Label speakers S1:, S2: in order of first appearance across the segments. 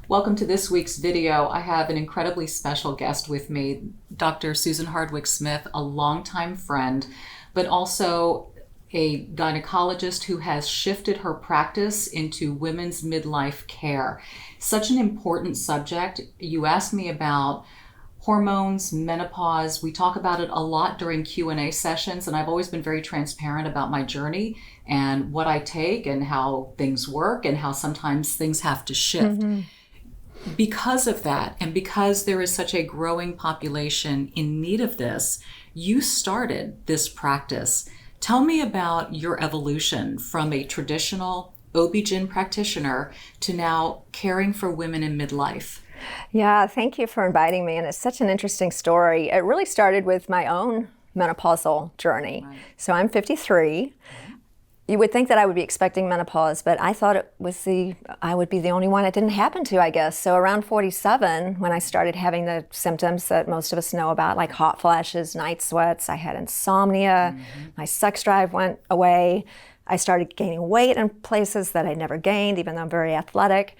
S1: Welcome to this week's video. I have an incredibly special guest with me, Dr. Susan Hardwick-Smith, a longtime friend, but also a gynecologist who has shifted her practice into women's midlife care. Such an important subject. You asked me about hormones, menopause. We talk about it a lot during Q&A sessions, and I've always been very transparent about my journey and what I take and how things work and how sometimes things have to shift. Mm-hmm. Because of that, and because there is such a growing population in need of this, you started this practice. Tell me about your evolution from a traditional OB-GYN practitioner to now caring for women in midlife.
S2: Yeah, thank you for inviting me, and it's such an interesting story. It really started with my own menopausal journey. Right. So I'm 53. You would think that I would be expecting menopause, but I thought I would be the only one it didn't happen to, I guess. So around 47, when I started having the symptoms that most of us know about, like hot flashes, night sweats, I had insomnia, my sex drive went away, I started gaining weight in places that I'd never gained, even though I'm very athletic.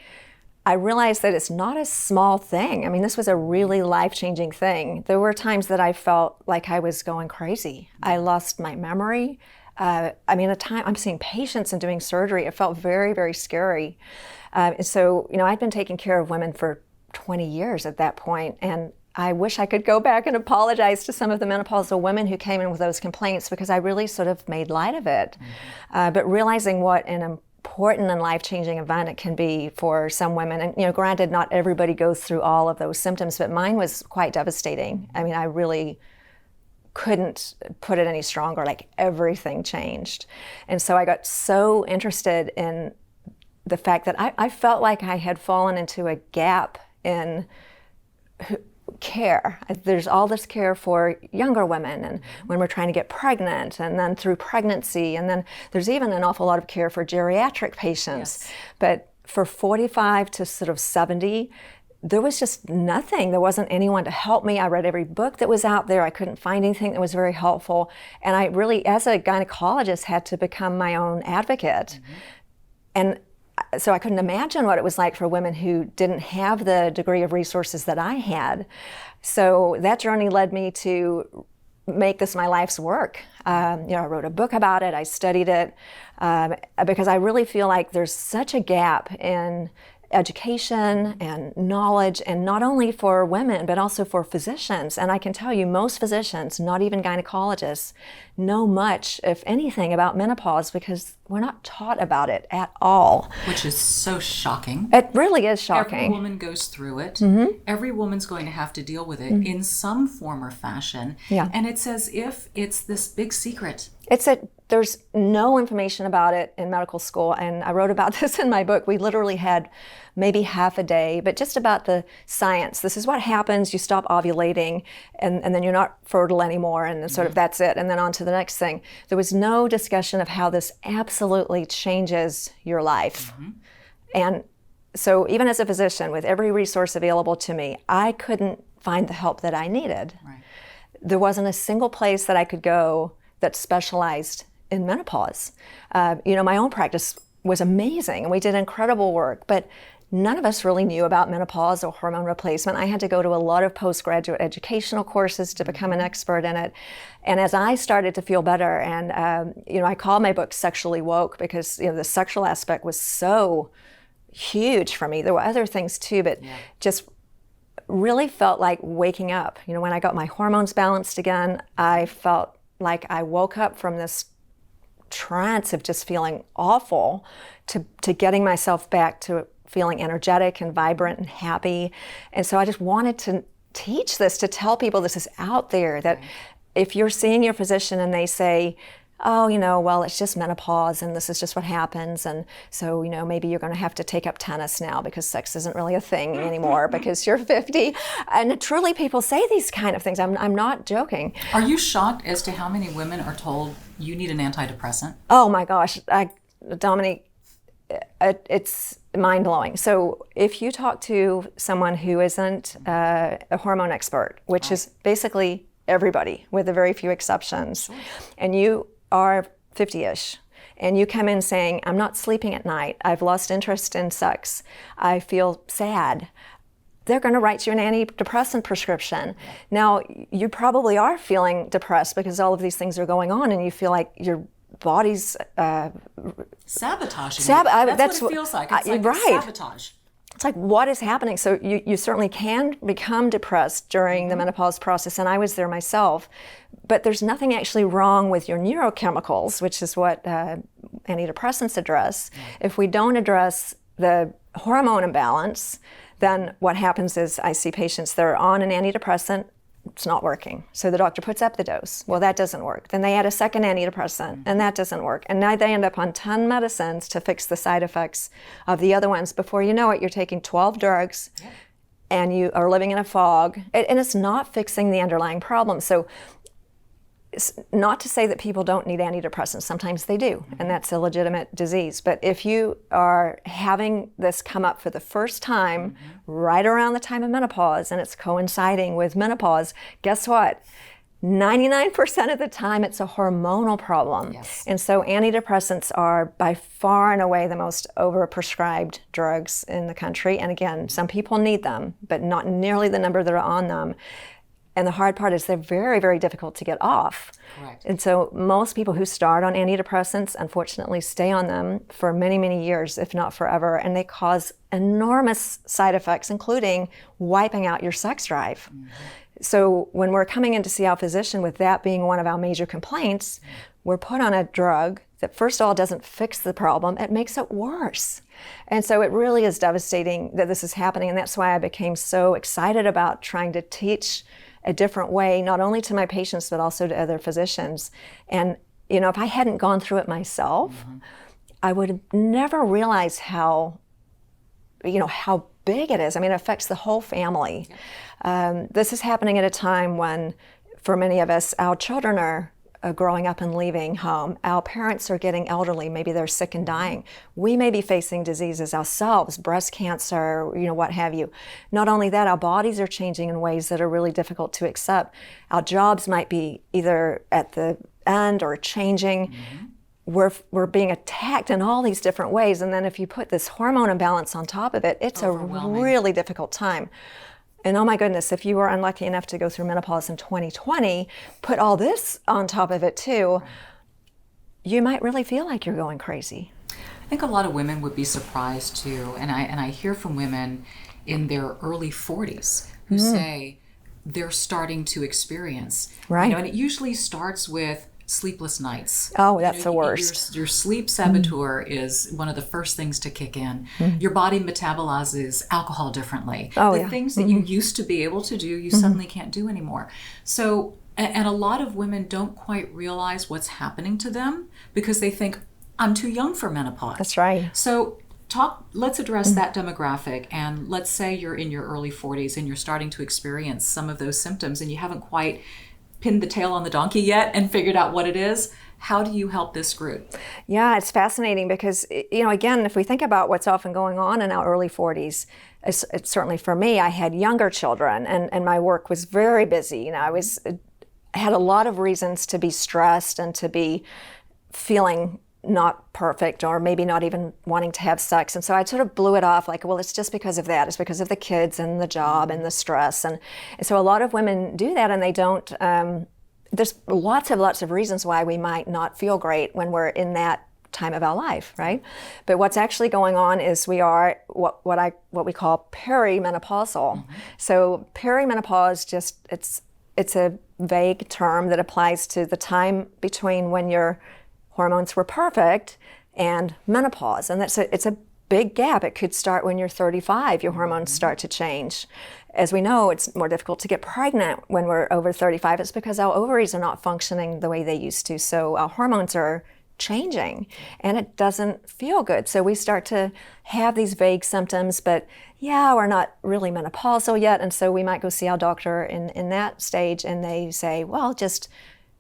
S2: I realized that it's not a small thing. I mean, this was a really life-changing thing. There were times that I felt like I was going crazy. I lost my memory. At time I'm seeing patients and doing surgery. It felt very, very scary. So, I'd been taking care of women for 20 years at that point, and I wish I could go back and apologize to some of the menopausal women who came in with those complaints, because I really sort of made light of it. But realizing what an important and life-changing event it can be for some women, and granted, not everybody goes through all of those symptoms, but mine was quite devastating. I mean, I really couldn't put it any stronger. Like, everything changed. And so I got so interested in the fact that I felt like I had fallen into a gap in care. There's all this care for younger women, and when we're trying to get pregnant, and then through pregnancy, and then there's even an awful lot of care for geriatric patients. Yes. But for 45 to sort of 70, there was just nothing. There wasn't anyone to help me. I read every book that was out there. I couldn't find anything that was very helpful. And I really, as a gynecologist, had to become my own advocate. And so I couldn't imagine what it was like for women who didn't have the degree of resources that I had. So that journey led me to make this my life's work. I wrote a book about it. I studied it because I really feel like there's such a gap in education and knowledge, and not only for women, but also for physicians. And I can tell you, most physicians, not even gynecologists, know much, if anything, about menopause, because we're not taught about it at all.
S1: Which is so shocking.
S2: It really is shocking.
S1: Every woman goes through it. Every woman's going to have to deal with it in some form or fashion. Yeah. And it's as if it's this big secret. There's no information about it in medical school, and I wrote about this in my book. We literally had maybe half a day, but just about the science. This is what happens. You stop ovulating, and then you're not fertile anymore, and sort of that's it, and then on to the next thing. There was no discussion of how this absolutely changes your life. And so even as a physician, with every resource available to me, I couldn't find the help that I needed. Right. There wasn't a single place that I could go that specialized in menopause. My own practice was amazing, and we did incredible work, but none of us really knew about menopause or hormone replacement. I had to go to a lot of postgraduate educational courses to become an expert in it. And as I started to feel better, and I call my book Sexually Woke, because the sexual aspect was so huge for me. There were other things too, but just really felt like waking up. When I got my hormones balanced again, I felt like I woke up from this trance of just feeling awful to getting myself back to feeling energetic and vibrant and happy. And so I just wanted to teach this, to tell people this is out there, that if you're seeing your physician and they say, oh, well, it's just menopause and this is just what happens, and so, maybe you're going to have to take up tennis now because sex isn't really a thing anymore because you're 50. And truly, people say these kind of things. I'm not joking. Are you shocked as to how many women are told you need an antidepressant?
S2: Oh my gosh, Dominique, it's mind-blowing. So if you talk to someone who isn't a hormone expert, which is basically everybody with a very few exceptions, and you are 50-ish, and you come in saying, I'm not sleeping at night, I've lost interest in sex, I feel sad, they're going to write you an antidepressant prescription. Now, you probably are feeling depressed because all of these things are going on and you feel like your body's
S1: sabotaging. That's what it feels like. It's like
S2: right.
S1: Sabotage.
S2: It's like, what is happening? So you certainly can become depressed during the menopause process, and I was there myself. But there's nothing actually wrong with your neurochemicals, which is what antidepressants address. If we don't address the hormone imbalance, then what happens is I see patients that are on an antidepressant, it's not working. So the doctor puts up the dose. Well, that doesn't work. Then they add a second antidepressant, and that doesn't work. And now they end up on 10 medicines to fix the side effects of the other ones. Before you know it, you're taking 12 drugs, and you are living in a fog. And it's not fixing the underlying problem. So it's not to say that people don't need antidepressants. Sometimes they do, and that's a legitimate disease. But if you are having this come up for the first time right around the time of menopause, and it's coinciding with menopause, guess what? 99% of the time, it's a hormonal problem.
S1: Yes.
S2: And so antidepressants are by far and away the most overprescribed drugs in the country. And again, some people need them, but not nearly the number that are on them. And the hard part is they're very, very difficult to get off.
S1: Correct.
S2: And so most people who start on antidepressants, unfortunately, stay on them for many, many years, if not forever, and they cause enormous side effects, including wiping out your sex drive. So when we're coming in to see our physician with that being one of our major complaints, we're put on a drug that, first of all, doesn't fix the problem, it makes it worse. And so it really is devastating that this is happening, and that's why I became so excited about trying to teach a different way, not only to my patients, but also to other physicians. And, you know, if I hadn't gone through it myself, I would have never realized how big it is. I mean, it affects the whole family. This is happening at a time when, for many of us, our children are growing up and leaving home. Our parents are getting elderly. Maybe they're sick and dying. We may be facing diseases ourselves, breast cancer, what have you. Not only that, our bodies are changing in ways that are really difficult to accept. Our jobs might be either at the end or changing. We're being attacked in all these different ways. And then if you put this hormone imbalance on top of it, it's a really difficult time. And oh my goodness, if you were unlucky enough to go through menopause in 2020, put all this on top of it too, you might really feel like you're going crazy.
S1: I think a lot of women would be surprised too, and I hear from women in their early 40s who say they're starting to experience.
S2: Right.
S1: And it usually starts with sleepless nights.
S2: Oh, that's the worst.
S1: Your sleep saboteur is one of the first things to kick in. Your body metabolizes alcohol differently. The things that you used to be able to do, you suddenly can't do anymore. So, and a lot of women don't quite realize what's happening to them because they think, I'm too young for menopause.
S2: That's right.
S1: So let's address that demographic, and let's say you're in your early 40s and you're starting to experience some of those symptoms and you haven't quite pinned the tail on the donkey yet and figured out what it is. How do you help this group?
S2: Yeah, it's fascinating because, again, if we think about what's often going on in our early 40s, it's certainly for me, I had younger children and my work was very busy. I had a lot of reasons to be stressed and to be feeling not perfect or maybe not even wanting to have sex. And so I sort of blew it off like, well, it's just because of that. It's because of the kids and the job and the stress. And so a lot of women do that and they don't, there's lots of reasons why we might not feel great when we're in that time of our life, right? But what's actually going on is we are what we call peri-menopausal. So peri-menopause, it's a vague term that applies to the time between when your hormones were perfect and menopause. And it's a big gap. It could start when you're 35, your hormones start to change. As we know, it's more difficult to get pregnant when we're over 35. It's because our ovaries are not functioning the way they used to. So our hormones are changing and it doesn't feel good. So we start to have these vague symptoms, but we're not really menopausal yet. And so we might go see our doctor in that stage and they say, well,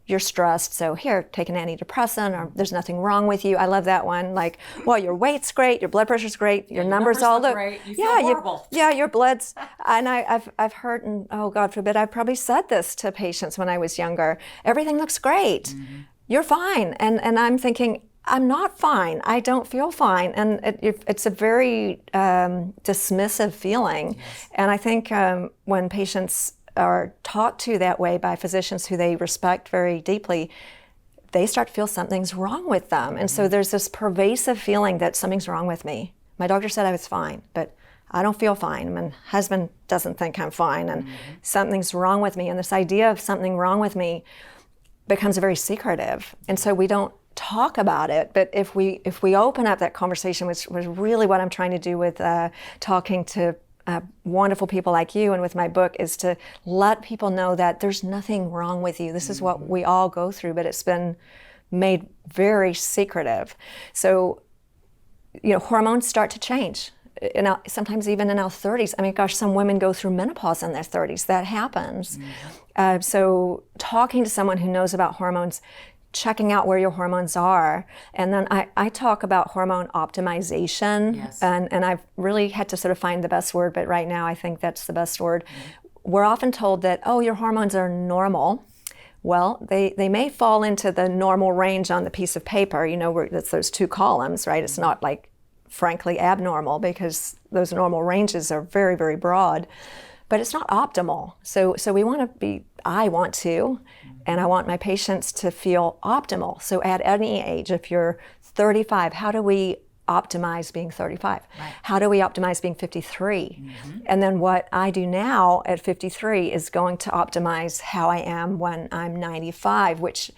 S2: you're stressed, so here, take an antidepressant, or there's nothing wrong with you. I love that one. Like, well, your weight's great, your blood pressure's great, your numbers all look
S1: great. You feel horrible.
S2: Your blood's. And I've heard, and oh God forbid, I've probably said this to patients when I was younger. Everything looks great. You're fine. And I'm thinking, I'm not fine. I don't feel fine. And it's a very dismissive feeling.
S1: Yes.
S2: And I think when patients are talked to that way by physicians who they respect very deeply, they start to feel something's wrong with them. And so there's this pervasive feeling that something's wrong with me. My doctor said I was fine, but I don't feel fine. My husband doesn't think I'm fine, and something's wrong with me. And this idea of something wrong with me becomes very secretive. And so we don't talk about it. But if we open up that conversation, which was really what I'm trying to do with talking to wonderful people like you and with my book, is to let people know that there's nothing wrong with you. This is what we all go through, but it's been made very secretive. So, hormones start to change. Sometimes even in our 30s. I mean, gosh, some women go through menopause in their 30s. That happens. So talking to someone who knows about hormones, checking out where your hormones are. And then I talk about hormone optimization.
S1: Yes.
S2: And I've really had to sort of find the best word, but right now I think that's the best word. We're often told that, oh, your hormones are normal. Well, they may fall into the normal range on the piece of paper, where it's those two columns, right? It's not like frankly abnormal, because those normal ranges are very, very broad, but it's not optimal. So I want to, and I want my patients to feel optimal. So at any age, if you're 35, how do we optimize being 35?
S1: Right.
S2: How do we optimize being 53? And then what I do now at 53 is going to optimize how I am when I'm 95, which,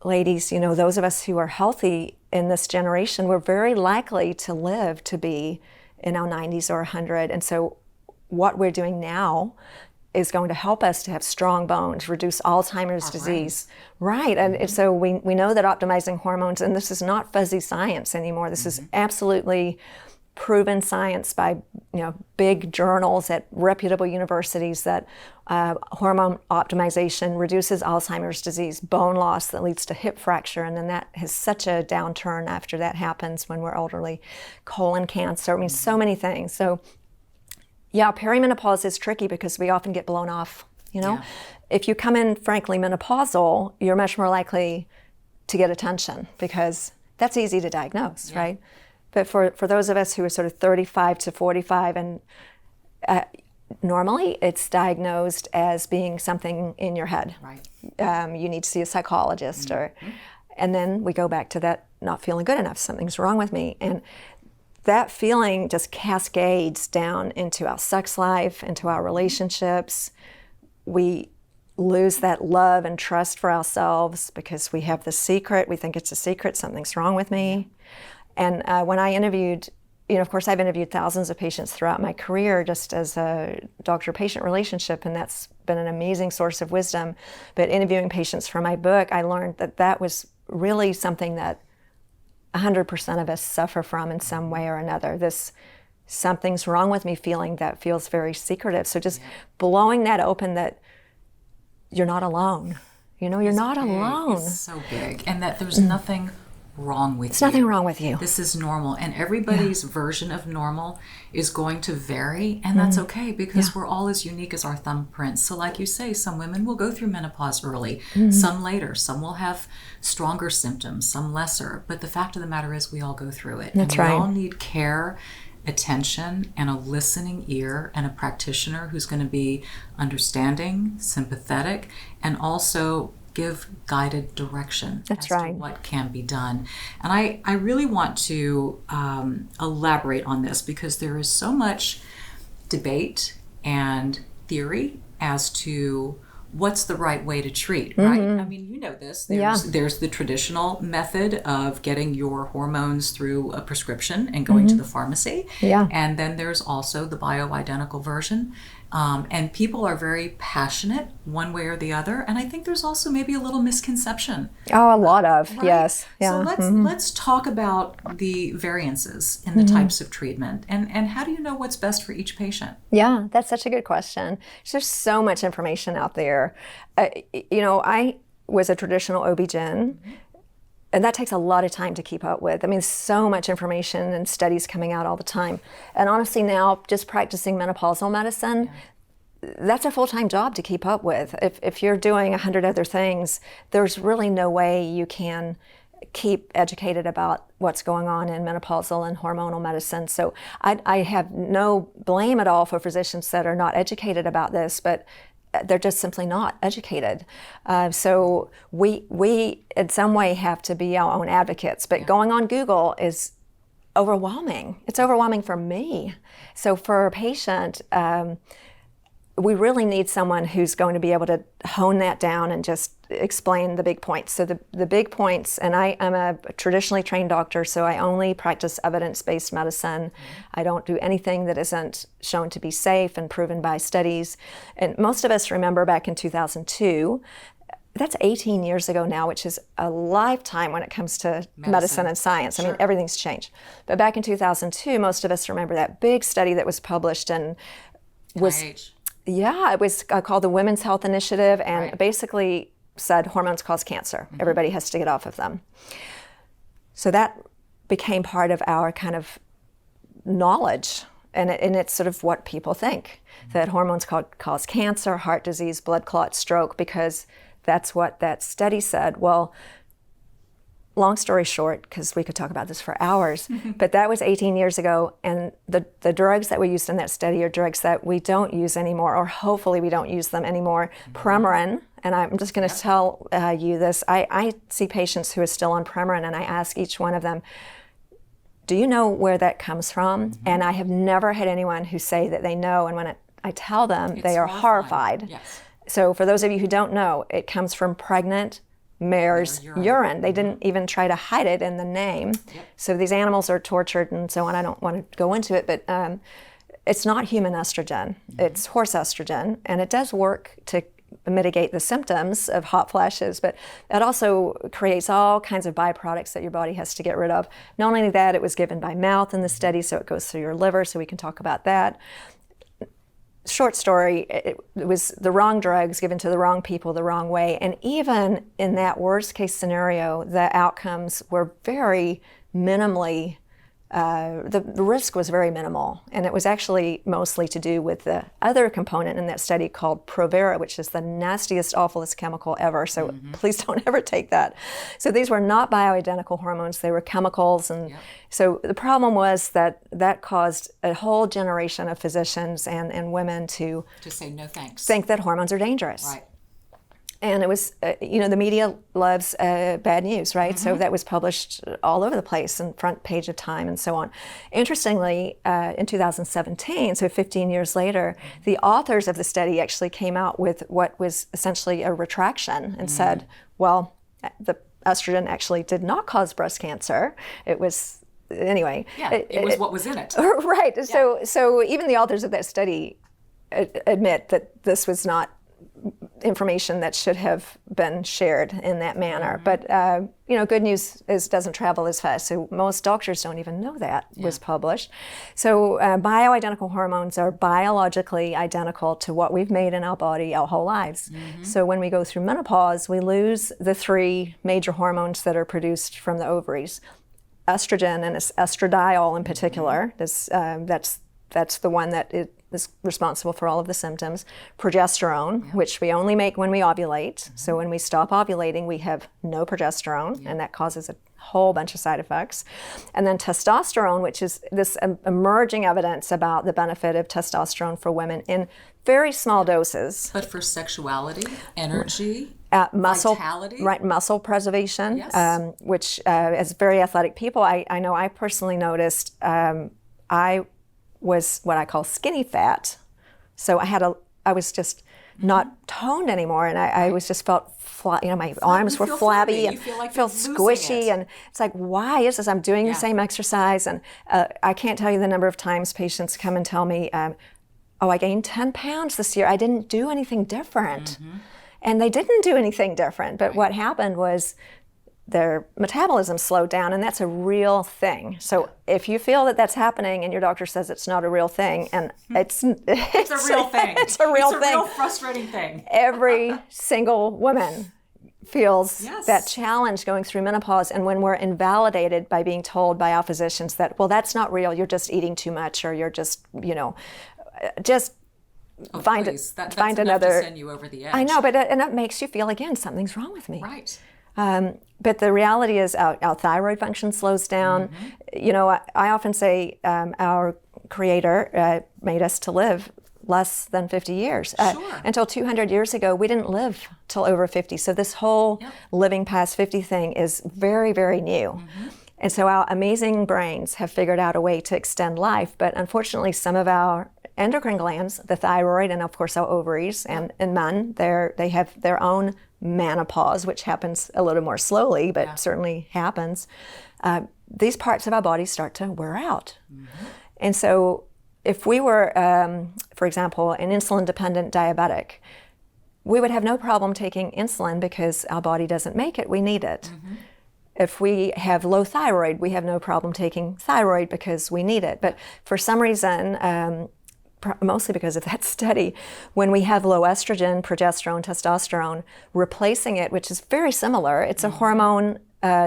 S2: ladies, those of us who are healthy in this generation, we're very likely to live to be in our 90s or 100. And so what we're doing now is going to help us to have strong bones, reduce Alzheimer's disease. Right. And so we know that optimizing hormones, and this is not fuzzy science anymore. This is absolutely proven science by big journals at reputable universities, that hormone optimization reduces Alzheimer's disease, bone loss that leads to hip fracture, and then that has such a downturn after that happens when we're elderly, colon cancer, I mean, so many things. So yeah, perimenopause is tricky because we often get blown off,
S1: Yeah.
S2: If you come in frankly menopausal, you're much more likely to get attention because that's easy to diagnose, right? But for those of us who are sort of 35 to 45, and normally it's diagnosed as being something in your head.
S1: Right.
S2: You need to see a psychologist, and then we go back to that not feeling good enough. Something's wrong with me, and that feeling just cascades down into our sex life, into our relationships. We lose that love and trust for ourselves because we have the secret. We think it's a secret. Something's wrong with me. And when I interviewed, of course, I've interviewed thousands of patients throughout my career just as a doctor-patient relationship, and that's been an amazing source of wisdom. But interviewing patients for my book, I learned that was really something that 100% of us suffer from in some way or another. This something's wrong with me feeling that feels very secretive. So just blowing that open, that you're not alone. You're not alone.
S1: It's so big. And that there's nothing wrong with you.
S2: There's nothing wrong with you.
S1: This is normal. And everybody's version of normal is going to vary. And that's okay, because we're all as unique as our thumbprints. So like you say, some women will go through menopause early, some later. Some will have stronger symptoms, some lesser. But the fact of the matter is we all go through it.
S2: That's
S1: and
S2: right.
S1: We all need care, attention, and a listening ear, and a practitioner who's going to be understanding, sympathetic, and also give guided direction
S2: That's
S1: as
S2: right.
S1: to what can be done. And I really want to elaborate on this, because there is so much debate and theory as to what's the right way to treat, right? I mean, you know this. There's the traditional method of getting your hormones through a prescription and going to the pharmacy.
S2: Yeah.
S1: And then there's also the bioidentical version. And people are very passionate one way or the other. And I think there's also maybe a little misconception.
S2: Oh, a lot of,
S1: right?
S2: yes. Yeah.
S1: So let's talk about the variances in the types of treatment, and how do you know what's best for each patient?
S2: Yeah, that's such a good question. There's so much information out there. I was a traditional OB-GYN, and that takes a lot of time to keep up with. I mean, so much information and studies coming out all the time. And honestly now, just practicing menopausal medicine, that's a full-time job to keep up with. If you're doing 100 other things, there's really no way you can keep educated about what's going on in menopausal and hormonal medicine. So I have no blame at all for physicians that are not educated about this, but they're just simply not educated. So we in some way have to be our own advocates, but going on Google is overwhelming. It's overwhelming for me. So for a patient, we really need someone who's going to be able to hone that down and just explain the big points. So the big points, and I'm a traditionally trained doctor, so I only practice evidence-based medicine. I don't do anything that isn't shown to be safe and proven by studies. And most of us remember back in 2002, that's 18 years ago now, which is a lifetime when it comes to medicine and science. Sure. I mean, everything's changed. But back in 2002, most of us remember that big study that was published and was... Yeah, it was called the Women's Health Initiative, and basically said hormones cause cancer. Everybody has to get off of them. So that became part of our kind of knowledge, and it's sort of what people think, that hormones cause cancer, heart disease, blood clot, stroke, because that's what that study said. Well, long story short, because we could talk about this for hours, but that was 18 years ago, and the drugs that we used in that study are drugs that we don't use anymore, or hopefully we don't use them anymore. Premarin, and I'm just going to tell you this, I see patients who are still on Premarin, and I ask each one of them, do you know where that comes from? And I have never had anyone who say that they know, and when I tell them, they are horrified.
S1: Yes.
S2: So for those of you who don't know, it comes from pregnant mare's urine. They didn't even try to hide it in the name. So these animals are tortured and so on. I don't want to go into it, but it's not human estrogen. It's horse estrogen, and it does work to mitigate the symptoms of hot flashes, but it also creates all kinds of byproducts that your body has to get rid of. Not only that, it was given by mouth in the study, so it goes through your liver, so we can talk about that. Short story, it was the wrong drugs given to the wrong people the wrong way. And even in that worst case scenario, the outcomes were very minimally, the risk was very minimal. And it was actually mostly to do with the other component in that study called Provera, which is the nastiest, awfulest chemical ever. So please don't ever take that. So these were not bioidentical hormones, they were chemicals. And so the problem was that caused a whole generation of physicians and women to
S1: say no thanks,
S2: think that hormones are dangerous.
S1: Right.
S2: And it was, the media loves bad news, right? So that was published all over the place, and front page of Time and so on. Interestingly, in 2017, so 15 years later, the authors of the study actually came out with what was essentially a retraction and said, well, the estrogen actually did not cause breast cancer. It was, anyway.
S1: Yeah, it was what was in it.
S2: Right. Yeah. So even the authors of that study admit that this was not information that should have been shared in that manner. But, good news doesn't travel as fast. So most doctors don't even know that was published. So bioidentical hormones are biologically identical to what we've made in our body our whole lives. So when we go through menopause, we lose the three major hormones that are produced from the ovaries. Estrogen, and estradiol in particular, that's the one that is responsible for all of the symptoms. Progesterone, which we only make when we ovulate. So when we stop ovulating, we have no progesterone, and that causes a whole bunch of side effects. And then testosterone, which is this emerging evidence about the benefit of testosterone for women in very small doses.
S1: But for sexuality, energy,
S2: muscle,
S1: vitality.
S2: Right, muscle preservation,
S1: Yes.
S2: which as very athletic people, I know I personally noticed I was what I call skinny fat. So I was just not toned anymore, and I was just felt my arms were flabby and feel squishy, and it's like, why is this? I'm doing the same exercise, and I can't tell you the number of times patients come and tell me, I gained 10 pounds this year. I didn't do anything different. And they didn't do anything different, but what happened was their metabolism slowed down, and that's a real thing. So if you feel that that's happening and your doctor says it's not a real thing, and it's
S1: a real thing.
S2: It's a real thing.
S1: It's a real frustrating thing.
S2: Every single woman feels that challenge going through menopause, and when we're invalidated by being told by our physicians that, well, that's not real, you're just eating too much, or you're just, find
S1: that's
S2: another.
S1: To send you over the edge.
S2: I know, but and that makes you feel, again, something's wrong with me.
S1: Right.
S2: But the reality is our thyroid function slows down. You know, I often say our Creator made us to live less than 50 years.
S1: Sure.
S2: Until 200 years ago, we didn't live till over 50. So this whole living past 50 thing is very, very new. And so our amazing brains have figured out a way to extend life. But unfortunately, some of our endocrine glands, the thyroid and of course our ovaries, and in men, they have their own menopause, which happens a little more slowly, but certainly happens. These parts of our body start to wear out. And so if we were, for example, an insulin-dependent diabetic, we would have no problem taking insulin because our body doesn't make it, we need it. If we have low thyroid, we have no problem taking thyroid because we need it. But for some reason, mostly because of that study, when we have low estrogen, progesterone, testosterone, replacing it, which is very similar, it's a hormone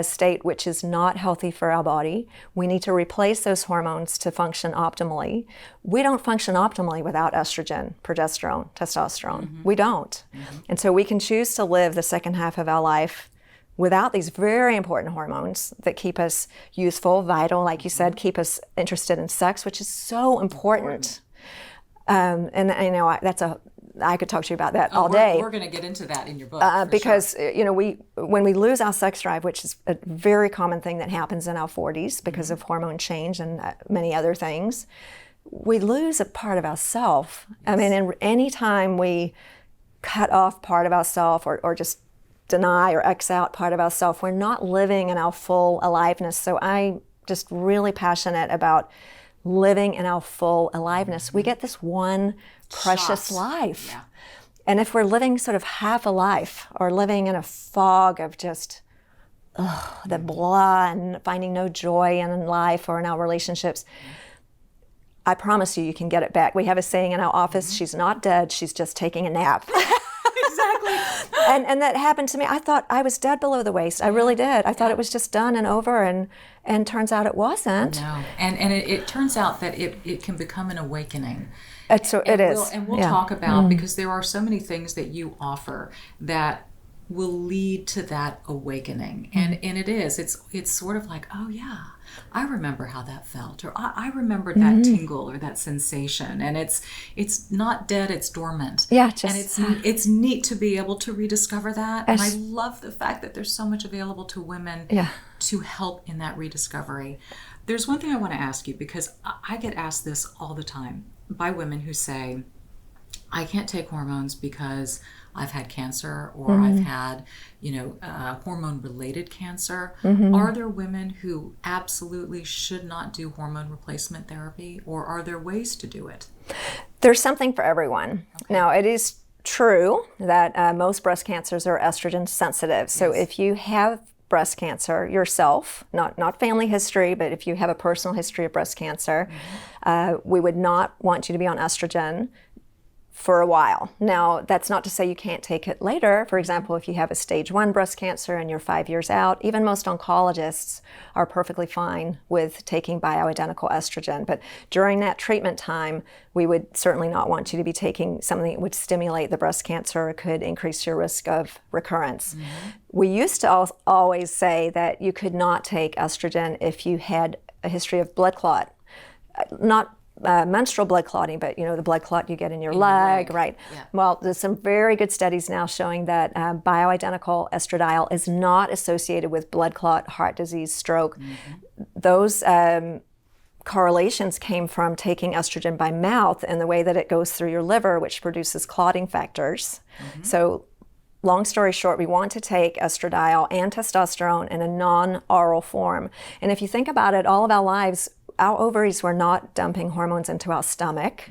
S2: state which is not healthy for our body. We need to replace those hormones to function optimally. We don't function optimally without estrogen, progesterone, testosterone. We don't. And so we can choose to live the second half of our life without these very important hormones that keep us youthful, vital, like you said, keep us interested in sex, which is so important. And you know, I could talk to you about that all day.
S1: We're going to get into that in your book.
S2: Because you know, when we lose our sex drive, which is a very common thing that happens in our 40s because of hormone change and many other things, we lose a part of ourself. I mean, any time we cut off part of ourself or just deny or X out part of ourself, we're not living in our full aliveness. So I'm just really passionate about living in our full aliveness. We get this one precious life. And if we're living sort of half a life or living in a fog of just the blah and finding no joy in life or in our relationships, I promise you can get it back. We have a saying in our office, she's not dead, she's just taking a nap.
S1: Exactly.
S2: And that happened to me. I thought I was dead below the waist. I really did. I thought it was just done and over, and turns out it wasn't.
S1: No. And it turns out that it can become an awakening.
S2: So it is.
S1: We'll talk about, because there are so many things that you offer that will lead to that awakening. And it is. It's sort of like, oh yeah, I remember how that felt, or I remember that tingle or that sensation. And it's not dead, it's dormant.
S2: Yeah,
S1: and it's neat to be able to rediscover that. And I love the fact that there's so much available to women to help in that rediscovery. There's one thing I want to ask you, because I get asked this all the time by women who say, I can't take hormones because I've had cancer, or I've had, hormone-related cancer. Are there women who absolutely should not do hormone replacement therapy, or are there ways to do it?
S2: There's something for everyone. Okay. Now, it is true that most breast cancers are estrogen sensitive. So if you have breast cancer yourself, not family history, but if you have a personal history of breast cancer, we would not want you to be on estrogen for a while. Now, that's not to say you can't take it later. For example, if you have a stage 1 breast cancer and you're 5 years out, even most oncologists are perfectly fine with taking bioidentical estrogen. But during that treatment time, we would certainly not want you to be taking something that would stimulate the breast cancer or could increase your risk of recurrence. We used to always say that you could not take estrogen if you had a history of blood clot. Not menstrual blood clotting, but the blood clot you get in your leg, right? Yeah. Well, there's some very good studies now showing that bioidentical estradiol is not associated with blood clot, heart disease, stroke. Those correlations came from taking estrogen by mouth and the way that it goes through your liver, which produces clotting factors. So long story short, we want to take estradiol and testosterone in a non-oral form. And if you think about it, all of our lives, our ovaries were not dumping hormones into our stomach.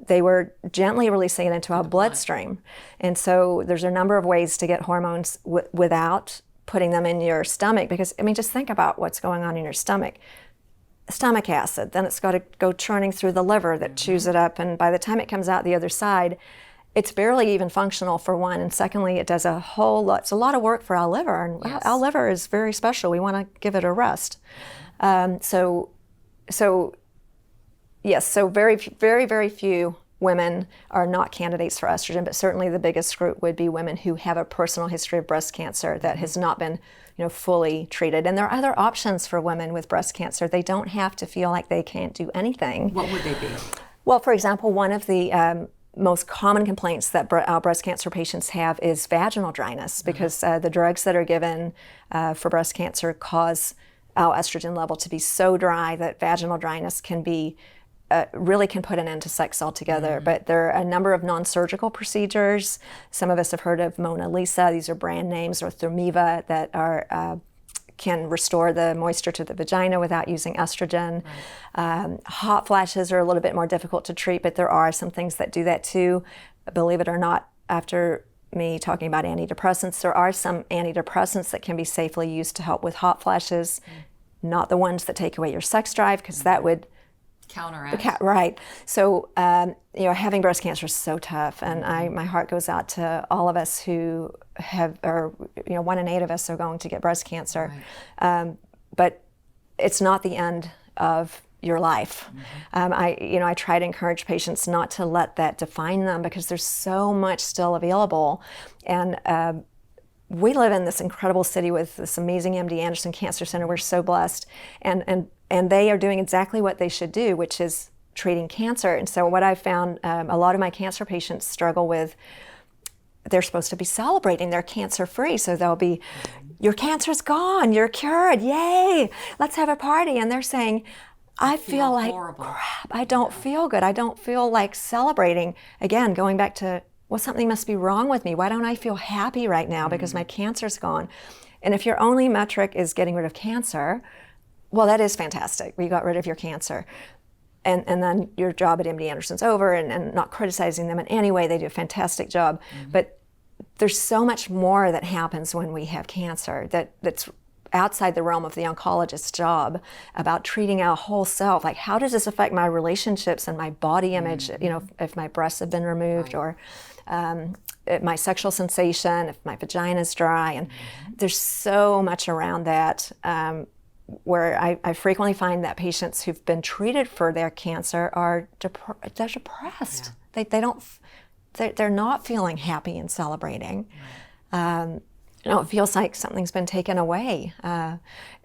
S2: They were gently releasing it into our bloodstream. And so there's a number of ways to get hormones without putting them in your stomach, because, just think about what's going on in your stomach. Stomach acid, then it's got to go churning through the liver that chews it up, and by the time it comes out the other side, it's barely even functional, for one, and secondly, it does a whole lot. It's a lot of work for our liver, and our liver is very special. We want to give it a rest. So very, very, very few women are not candidates for estrogen, but certainly the biggest group would be women who have a personal history of breast cancer that has not been, fully treated. And there are other options for women with breast cancer. They don't have to feel like they can't do anything.
S1: What would they be?
S2: Well, for example, one of the most common complaints that breast cancer patients have is vaginal dryness, because the drugs that are given for breast cancer cause our estrogen level to be so dry that vaginal dryness can be really can put an end to sex altogether. But there are a number of non-surgical procedures. Some of us have heard of Mona Lisa. These are brand names, or Thermiva, that are can restore the moisture to the vagina without using estrogen. Hot flashes are a little bit more difficult to treat, but there are some things that do that too. Believe it or not, after me talking about antidepressants, there are some antidepressants that can be safely used to help with hot flashes, not the ones that take away your sex drive, because that would
S1: counteract.
S2: Right. So, having breast cancer is so tough, and my heart goes out to all of us who have, or 1 in 8 of us are going to get breast cancer.
S1: Right.
S2: But it's not the end of your life. I try to encourage patients not to let that define them, because there's so much still available. And we live in this incredible city with this amazing MD Anderson Cancer Center. We're so blessed. And they are doing exactly what they should do, which is treating cancer. And so what I've found, a lot of my cancer patients struggle with, they're supposed to be celebrating they're cancer-free. So they'll be, your cancer's gone, you're cured, yay, let's have a party. And they're saying, I feel like
S1: horrible.
S2: Crap, I don't feel good. I don't feel like celebrating. Again, going back to, well, something must be wrong with me. Why don't I feel happy right now because my cancer's gone? And if your only metric is getting rid of cancer, well, that is fantastic. You got rid of your cancer. And then your job at MD Anderson's over, and not criticizing them in any way. They do a fantastic job. But there's so much more that happens when we have cancer that's outside the realm of the oncologist's job, about treating our whole self. Like, how does this affect my relationships and my body image? If my breasts have been removed, or my sexual sensation, if my vagina's dry. And there's so much around that. Where I frequently find that patients who've been treated for their cancer are they're depressed. Yeah. They're not feeling happy and celebrating. Right. It feels like something's been taken away.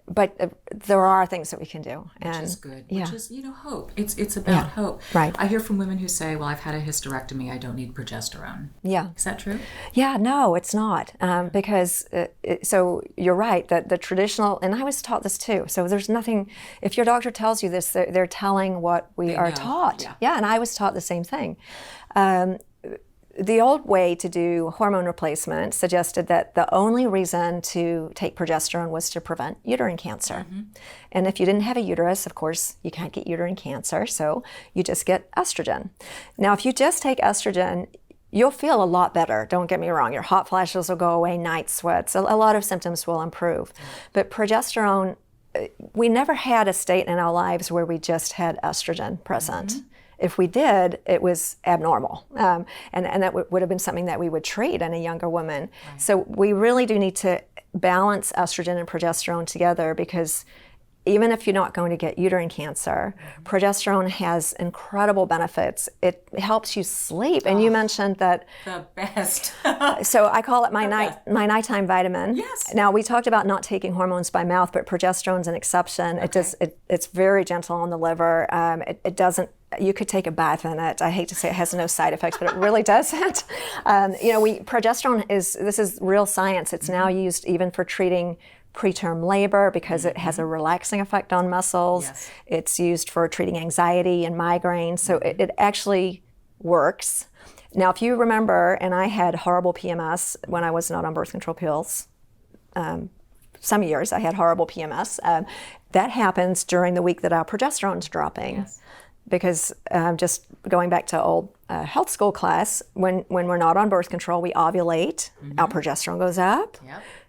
S2: But there are things that we can do,
S1: which is good. Yeah. Which is, hope. It's about hope.
S2: Right.
S1: I hear from women who say, "Well, I've had a hysterectomy. I don't need progesterone."
S2: Yeah.
S1: Is that true?
S2: Yeah. No, it's not. Because so you're right that the traditional, and I was taught this too. So there's nothing. If your doctor tells you this, they're telling what we are taught. Yeah. And I was taught the same thing. The old way to do hormone replacement suggested that the only reason to take progesterone was to prevent uterine cancer. And if you didn't have a uterus, of course, you can't get uterine cancer, so you just get estrogen. Now, if you just take estrogen, you'll feel a lot better. Don't get me wrong. Your hot flashes will go away, night sweats, a lot of symptoms will improve. But progesterone, we never had a state in our lives where we just had estrogen present. If we did, it was abnormal. And that would have been something that we would treat in a younger woman. Right. So we really do need to balance estrogen and progesterone together, because even if you're not going to get uterine cancer, progesterone has incredible benefits. It helps you sleep. And you mentioned that.
S1: The best.
S2: So I call it my nighttime vitamin.
S1: Yes.
S2: Now, we talked about not taking hormones by mouth, but progesterone's an exception. Okay. It's very gentle on the liver. It doesn't. You could take a bath in it. I hate to say it has no side effects, but it really doesn't. Progesterone is real science. It's now used even for treating preterm labor, because it has a relaxing effect on muscles.
S1: Yes.
S2: It's used for treating anxiety and migraines. So it actually works. Now, if you remember, and I had horrible PMS when I was not on birth control pills. Some years I had horrible PMS. That happens during the week that our progesterone's dropping.
S1: Yes.
S2: Because just going back to old health school class, when we're not on birth control, we ovulate, our progesterone goes up,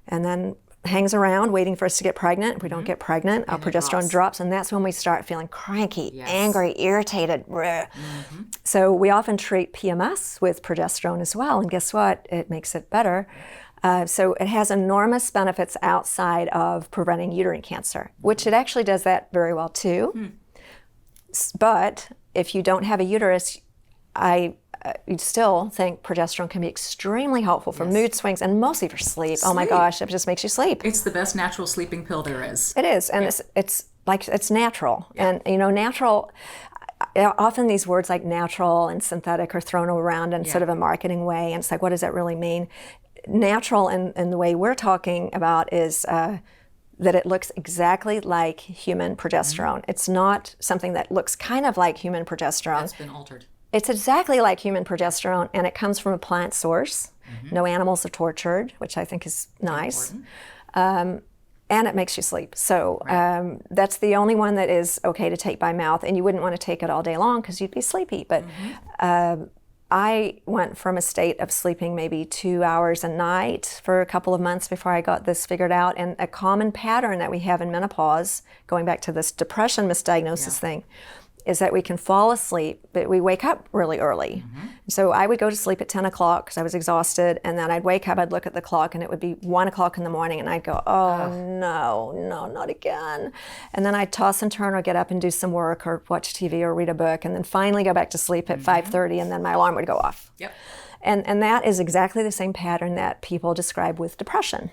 S2: and then hangs around waiting for us to get pregnant. If we don't get pregnant, our progesterone drops, and that's when we start feeling cranky, angry, irritated. So we often treat PMS with progesterone as well, and guess what? It makes it better. So it has enormous benefits outside of preventing uterine cancer, which it actually does that very well too. But if you don't have a uterus, I still think progesterone can be extremely helpful for mood swings and mostly for sleep. Oh my gosh, it just makes you sleep.
S1: It's the best natural sleeping pill there is.
S2: It is, and it's natural. And natural, often these words like natural and synthetic are thrown around in sort of a marketing way, and it's like, what does that really mean? Natural in the way we're talking about is that it looks exactly like human progesterone. It's not something that looks kind of like human progesterone.
S1: That's been altered.
S2: It's exactly like human progesterone, and it comes from a plant source. No animals are tortured, which I think is nice. And it makes you sleep. So that's the only one that is okay to take by mouth, and you wouldn't want to take it all day long because you'd be sleepy. But I went from a state of sleeping maybe 2 hours a night for a couple of months before I got this figured out. And a common pattern that we have in menopause, going back to this depression misdiagnosis thing, is that we can fall asleep, but we wake up really early. So I would go to sleep at 10 o'clock because I was exhausted, and then I'd wake up, I'd look at the clock, and it would be 1 o'clock in the morning, and I'd go, no, not again. And then I'd toss and turn or get up and do some work or watch TV or read a book, and then finally go back to sleep at 5:30, and then my alarm would go off. And that is exactly the same pattern that people describe with depression.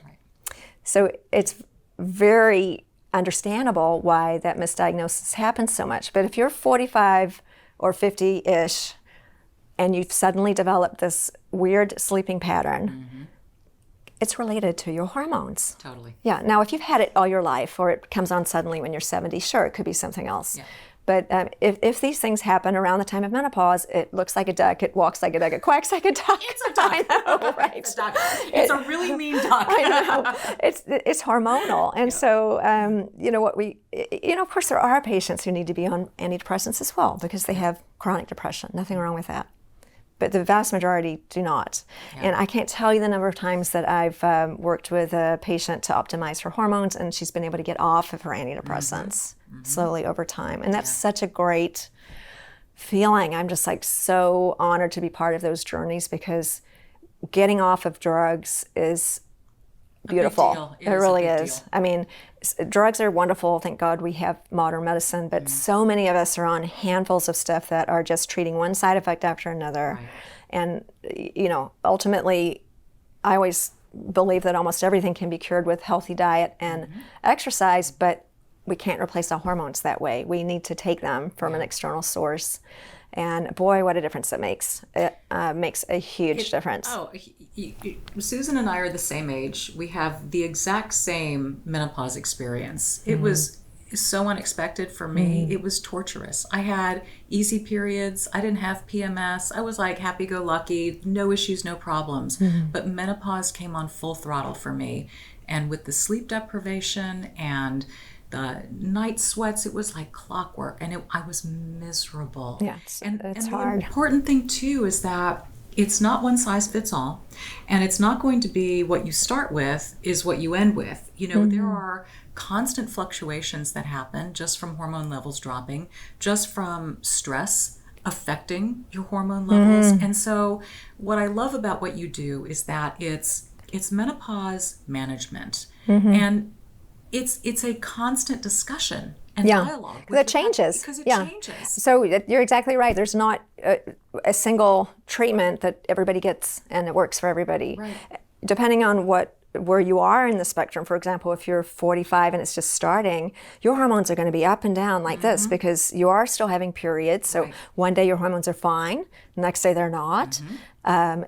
S2: So it's very understandable why that misdiagnosis happens so much. But if you're 45 or 50-ish and you've suddenly developed this weird sleeping pattern, it's related to your hormones.
S1: Totally.
S2: Yeah. Now, if you've had it all your life or it comes on suddenly when you're 70, sure, it could be something else. But if these things happen around the time of menopause, it looks like a duck, it walks like a duck, it quacks like a duck.
S1: It's a duck.
S2: I know, right?
S1: It's a duck. It's a really mean duck.
S2: I know. It's hormonal. And so, of course, there are patients who need to be on antidepressants as well because they have chronic depression. Nothing wrong with that. But the vast majority do not. And I can't tell you the number of times that I've worked with a patient to optimize her hormones, and she's been able to get off of her antidepressants slowly over time. And that's such a great feeling. I'm just like so honored to be part of those journeys because getting off of drugs is beautiful. It really is. I mean, drugs are wonderful. Thank God we have modern medicine, but so many of us are on handfuls of stuff that are just treating one side effect after another. And, ultimately, I always believe that almost everything can be cured with healthy diet and exercise, but we can't replace our hormones that way. We need to take them from an external source. And boy, what a difference it makes. It makes a huge difference.
S1: Susan and I are the same age. We have the exact same menopause experience. It was so unexpected for me. It was torturous. I had easy periods. I didn't have PMS. I was like happy-go-lucky, no issues, no problems. But menopause came on full throttle for me. And with the sleep deprivation and the night sweats, it was like clockwork, and I was miserable.
S2: It's
S1: and
S2: hard.
S1: The important thing too is that it's not one size fits all, and it's not going to be what you start with is what you end with. There are constant fluctuations that happen just from hormone levels dropping, just from stress affecting your hormone levels. And so what I love about what you do is that it's menopause management, and it's a constant discussion and dialogue.
S2: That changes.
S1: Because it changes.
S2: So you're exactly right. There's not a single treatment that everybody gets and it works for everybody.
S1: Right.
S2: Depending on where you are in the spectrum, for example, if you're 45 and it's just starting, your hormones are going to be up and down like this because you are still having periods. So one day your hormones are fine, the next day they're not.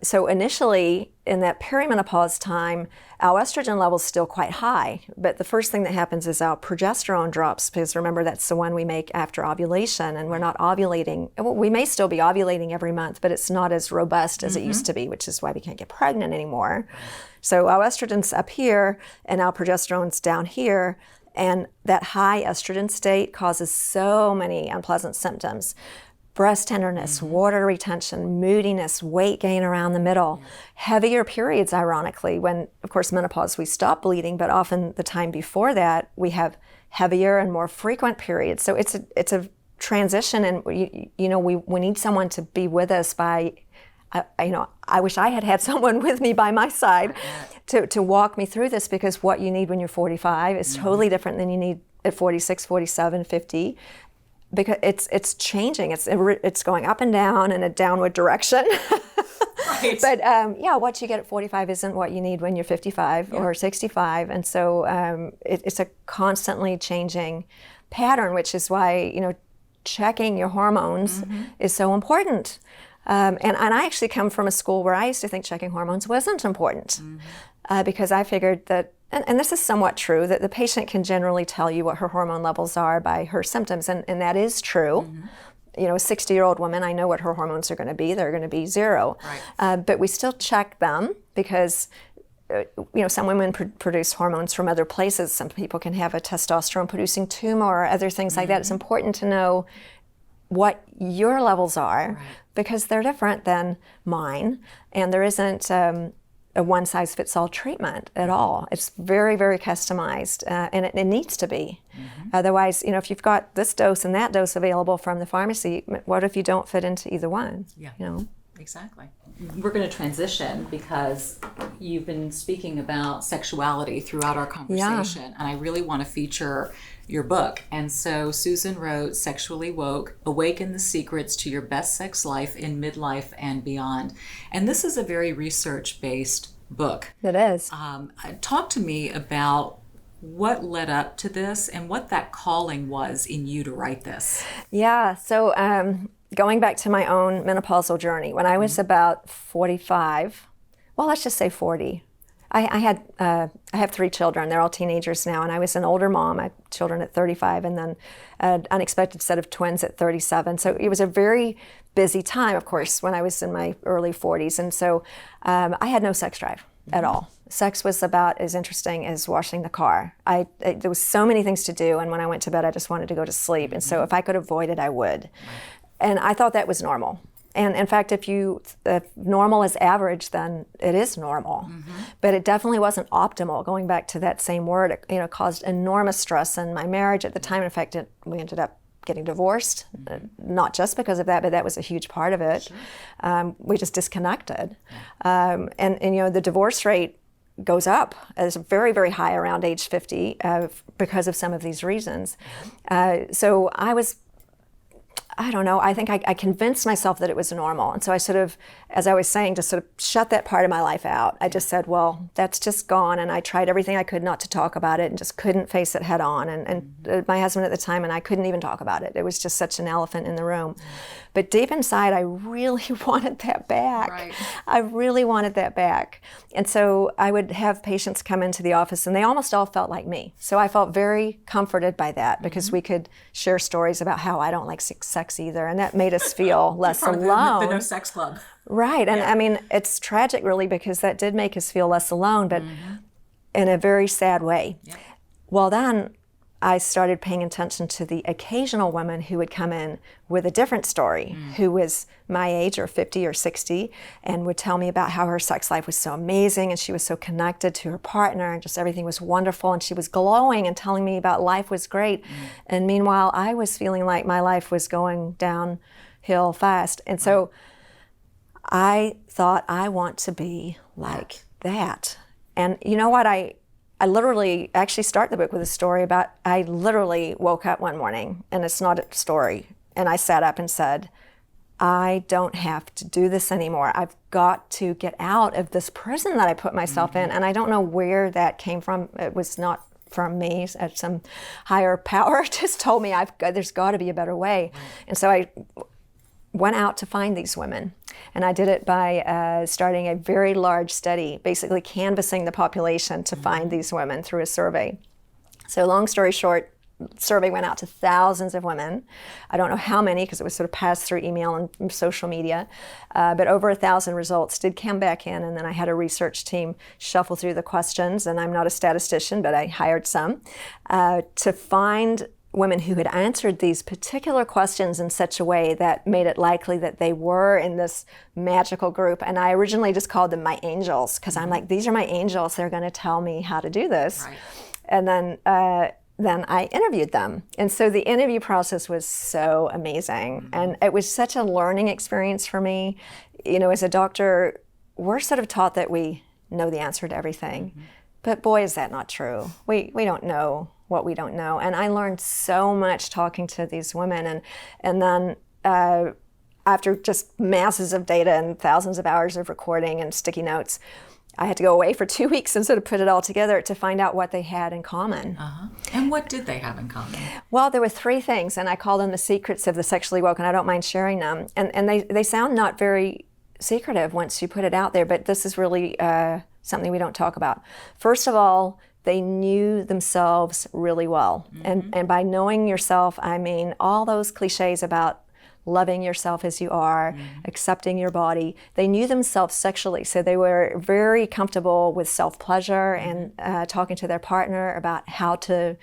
S2: So initially, in that peri-menopause time, our estrogen level's still quite high, but the first thing that happens is our progesterone drops because remember that's the one we make after ovulation, and we're not ovulating. Well, we may still be ovulating every month, but it's not as robust as it used to be, which is why we can't get pregnant anymore. So our estrogen's up here and our progesterone's down here, and that high estrogen state causes so many unpleasant symptoms. Breast tenderness, water retention, moodiness, weight gain around the middle, heavier periods, ironically. When, of course, menopause, we stop bleeding, but often the time before that, we have heavier and more frequent periods. So it's a transition, and we need someone to be with us by, I wish I had someone with me by my side to walk me through this, because what you need when you're 45 is totally different than you need at 46, 47, 50. because it's changing. It's going up and down in a downward direction. Right. But what you get at 45 isn't what you need when you're 55 or 65, and so it's a constantly changing pattern, which is why checking your hormones is so important. And I actually come from a school where I used to think checking hormones wasn't important, because I figured that, and this is somewhat true, that the patient can generally tell you what her hormone levels are by her symptoms, and that is true. A 60-year-old woman, I know what her hormones are going to be. They're going to be 0. Right. But we still check them because some women produce hormones from other places. Some people can have a testosterone-producing tumor or other things like that. It's important to know what your levels are, because they're different than mine, and there isn't a one-size-fits-all treatment at all. It's very, very customized, and it needs to be. Otherwise, if you've got this dose and that dose available from the pharmacy, what if you don't fit into either one? Yeah.
S1: Exactly. We're going to transition because you've been speaking about sexuality throughout our conversation, and I really want to feature your book. And so Susan wrote Sexually Woke, Awaken the Secrets to Your Best Sex Life in Midlife and Beyond. And this is a very research-based book.
S2: It is.
S1: Talk to me about what led up to this and what that calling was in you to write this.
S2: Yeah, so going back to my own menopausal journey, when I was about 45, well, let's just say 40, I have 3 children. They're all teenagers now, and I was an older mom. I had children at 35, and then an unexpected set of twins at 37. So it was a very busy time, of course, when I was in my early 40s, and so I had no sex drive at all. Sex was about as interesting as washing the car. There was so many things to do, and when I went to bed, I just wanted to go to sleep. And so if I could avoid it, I would. And I thought that was normal. And in fact, if normal is average, then it is normal. But it definitely wasn't optimal. Going back to that same word, it caused enormous stress in my marriage at the time. In fact, we ended up getting divorced, not just because of that, but that was a huge part of it. Sure. We just disconnected. And the divorce rate goes up. It's very, very high around age 50 because of some of these reasons. So I don't know, I think I convinced myself that it was normal. And so I sort of, as I was saying, just sort of shut that part of my life out. I just said, well, that's just gone. And I tried everything I could not to talk about it and just couldn't face it head on. And my husband at the time and I couldn't even talk about it. It was just such an elephant in the room. But deep inside, I really wanted that back. Right. I really wanted that back. And so I would have patients come into the office and they almost all felt like me. So I felt very comforted by that because we could share stories about how I don't like sex either. And that made us feel less alone.
S1: The no sex club.
S2: Right. And I mean, it's tragic really because that did make us feel less alone, but in a very sad way. Yeah. Well, then I started paying attention to the occasional woman who would come in with a different story, who was my age or 50 or 60, and would tell me about how her sex life was so amazing and she was so connected to her partner and just everything was wonderful and she was glowing and telling me about life was great. And meanwhile, I was feeling like my life was going downhill fast. And so I thought, I want to be like that. And you know what? I literally actually start the book with a story about, I literally woke up one morning, and it's not a story, and I sat up and said, I don't have to do this anymore. I've got to get out of this prison that I put myself in. And I don't know where that came from. It was not from me. Some higher power just told me there's got to be a better way. And so I went out to find these women. And I did it by starting a very large study, basically canvassing the population to find these women through a survey. So long story short, survey went out to thousands of women. I don't know how many because it was sort of passed through email and social media, but over 1,000 results did come back in, and then I had a research team shuffle through the questions, and I'm not a statistician, but I hired some to find women who had answered these particular questions in such a way that made it likely that they were in this magical group. And I originally just called them my angels because I'm like, these are my angels. They're going to tell me how to do this. Right. And then I interviewed them. And so the interview process was so amazing. And it was such a learning experience for me. You know, as a doctor, we're sort of taught that we know the answer to everything. But boy, is that not true. We don't know what we don't know. And I learned so much talking to these women. And then after just masses of data and thousands of hours of recording and sticky notes, I had to go away for 2 weeks and sort of put it all together to find out what they had in common.
S1: And what did they have in common?
S2: Well, there were 3 things, and I call them the secrets of the sexually woke, and I don't mind sharing them. And they sound not very secretive once you put it out there, but this is really something we don't talk about. First of all, they knew themselves really well. And by knowing yourself, I mean all those cliches about loving yourself as you are, accepting your body. They knew themselves sexually, so they were very comfortable with self-pleasure and talking to their partner about how to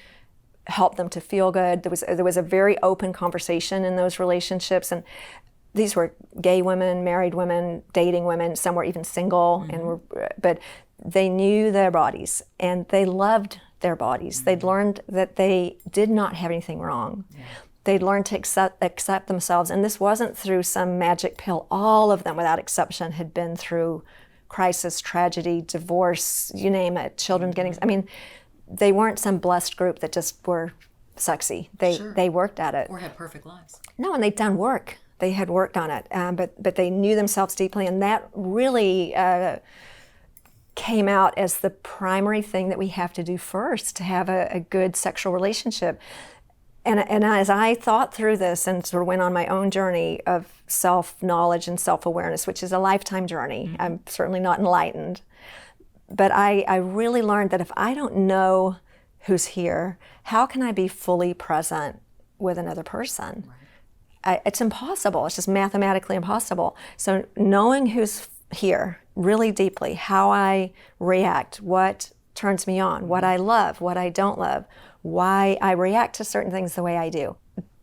S2: help them to feel good. There was a very open conversation in those relationships, and these were gay women, married women, dating women. Some were even single, but they knew their bodies and they loved their bodies. They'd learned that they did not have anything wrong. They'd learned to accept themselves, and this wasn't through some magic pill. All of them, without exception, had been through crisis, tragedy, divorce, you name it, children getting, I mean, they weren't some blessed group that just were sexy. They worked at it.
S1: Or had perfect lives.
S2: No, and they'd done work. They had worked on it, but they knew themselves deeply, and that really came out as the primary thing that we have to do first to have a good sexual relationship. And as I thought through this and sort of went on my own journey of self-knowledge and self-awareness, which is a lifetime journey, I'm certainly not enlightened, but I really learned that if I don't know who's here, how can I be fully present with another person? It's impossible. It's just mathematically impossible. So knowing who's here really deeply, how I react, what turns me on, what I love, what I don't love, why I react to certain things the way I do.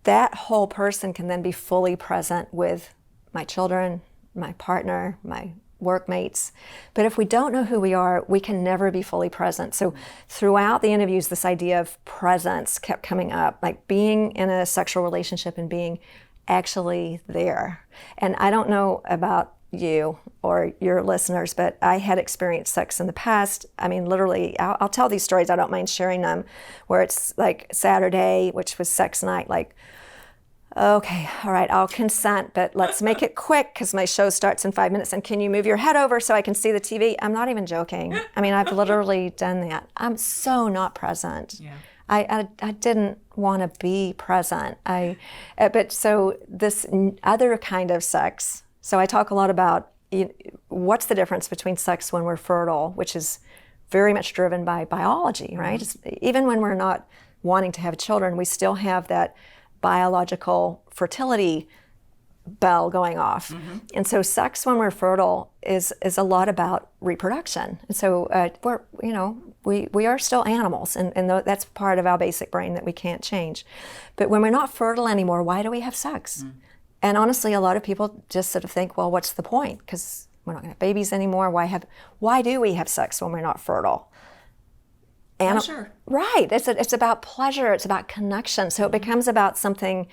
S2: That whole person can then be fully present with my children, my partner, my workmates. But if we don't know who we are, we can never be fully present. So throughout the interviews, this idea of presence kept coming up, like being in a sexual relationship and being actually there. And I don't know about you or your listeners, but I had experienced sex in the past. I mean, literally, I'll tell these stories, I don't mind sharing them, where it's like Saturday, which was sex night, like, okay, all right, I'll consent, but let's make it quick because my show starts in 5 minutes, and can you move your head over so I can see the TV? I'm not even joking. I mean, I've literally done that. I'm so not present. Yeah. I didn't want to be present. But so this other kind of sex, so I talk a lot about what's the difference between sex when we're fertile, which is very much driven by biology, right? Even when we're not wanting to have children, we still have that biological fertility bell going off. And so sex when we're fertile is a lot about reproduction. And so we are still animals, and that's part of our basic brain that we can't change. But when we're not fertile anymore, why do we have sex? And honestly, a lot of people just sort of think, well, what's the point? Because we're not going to have babies anymore. Why do we have sex when we're not fertile?
S1: Pleasure.
S2: Right. It's about pleasure. It's about connection. So it becomes about something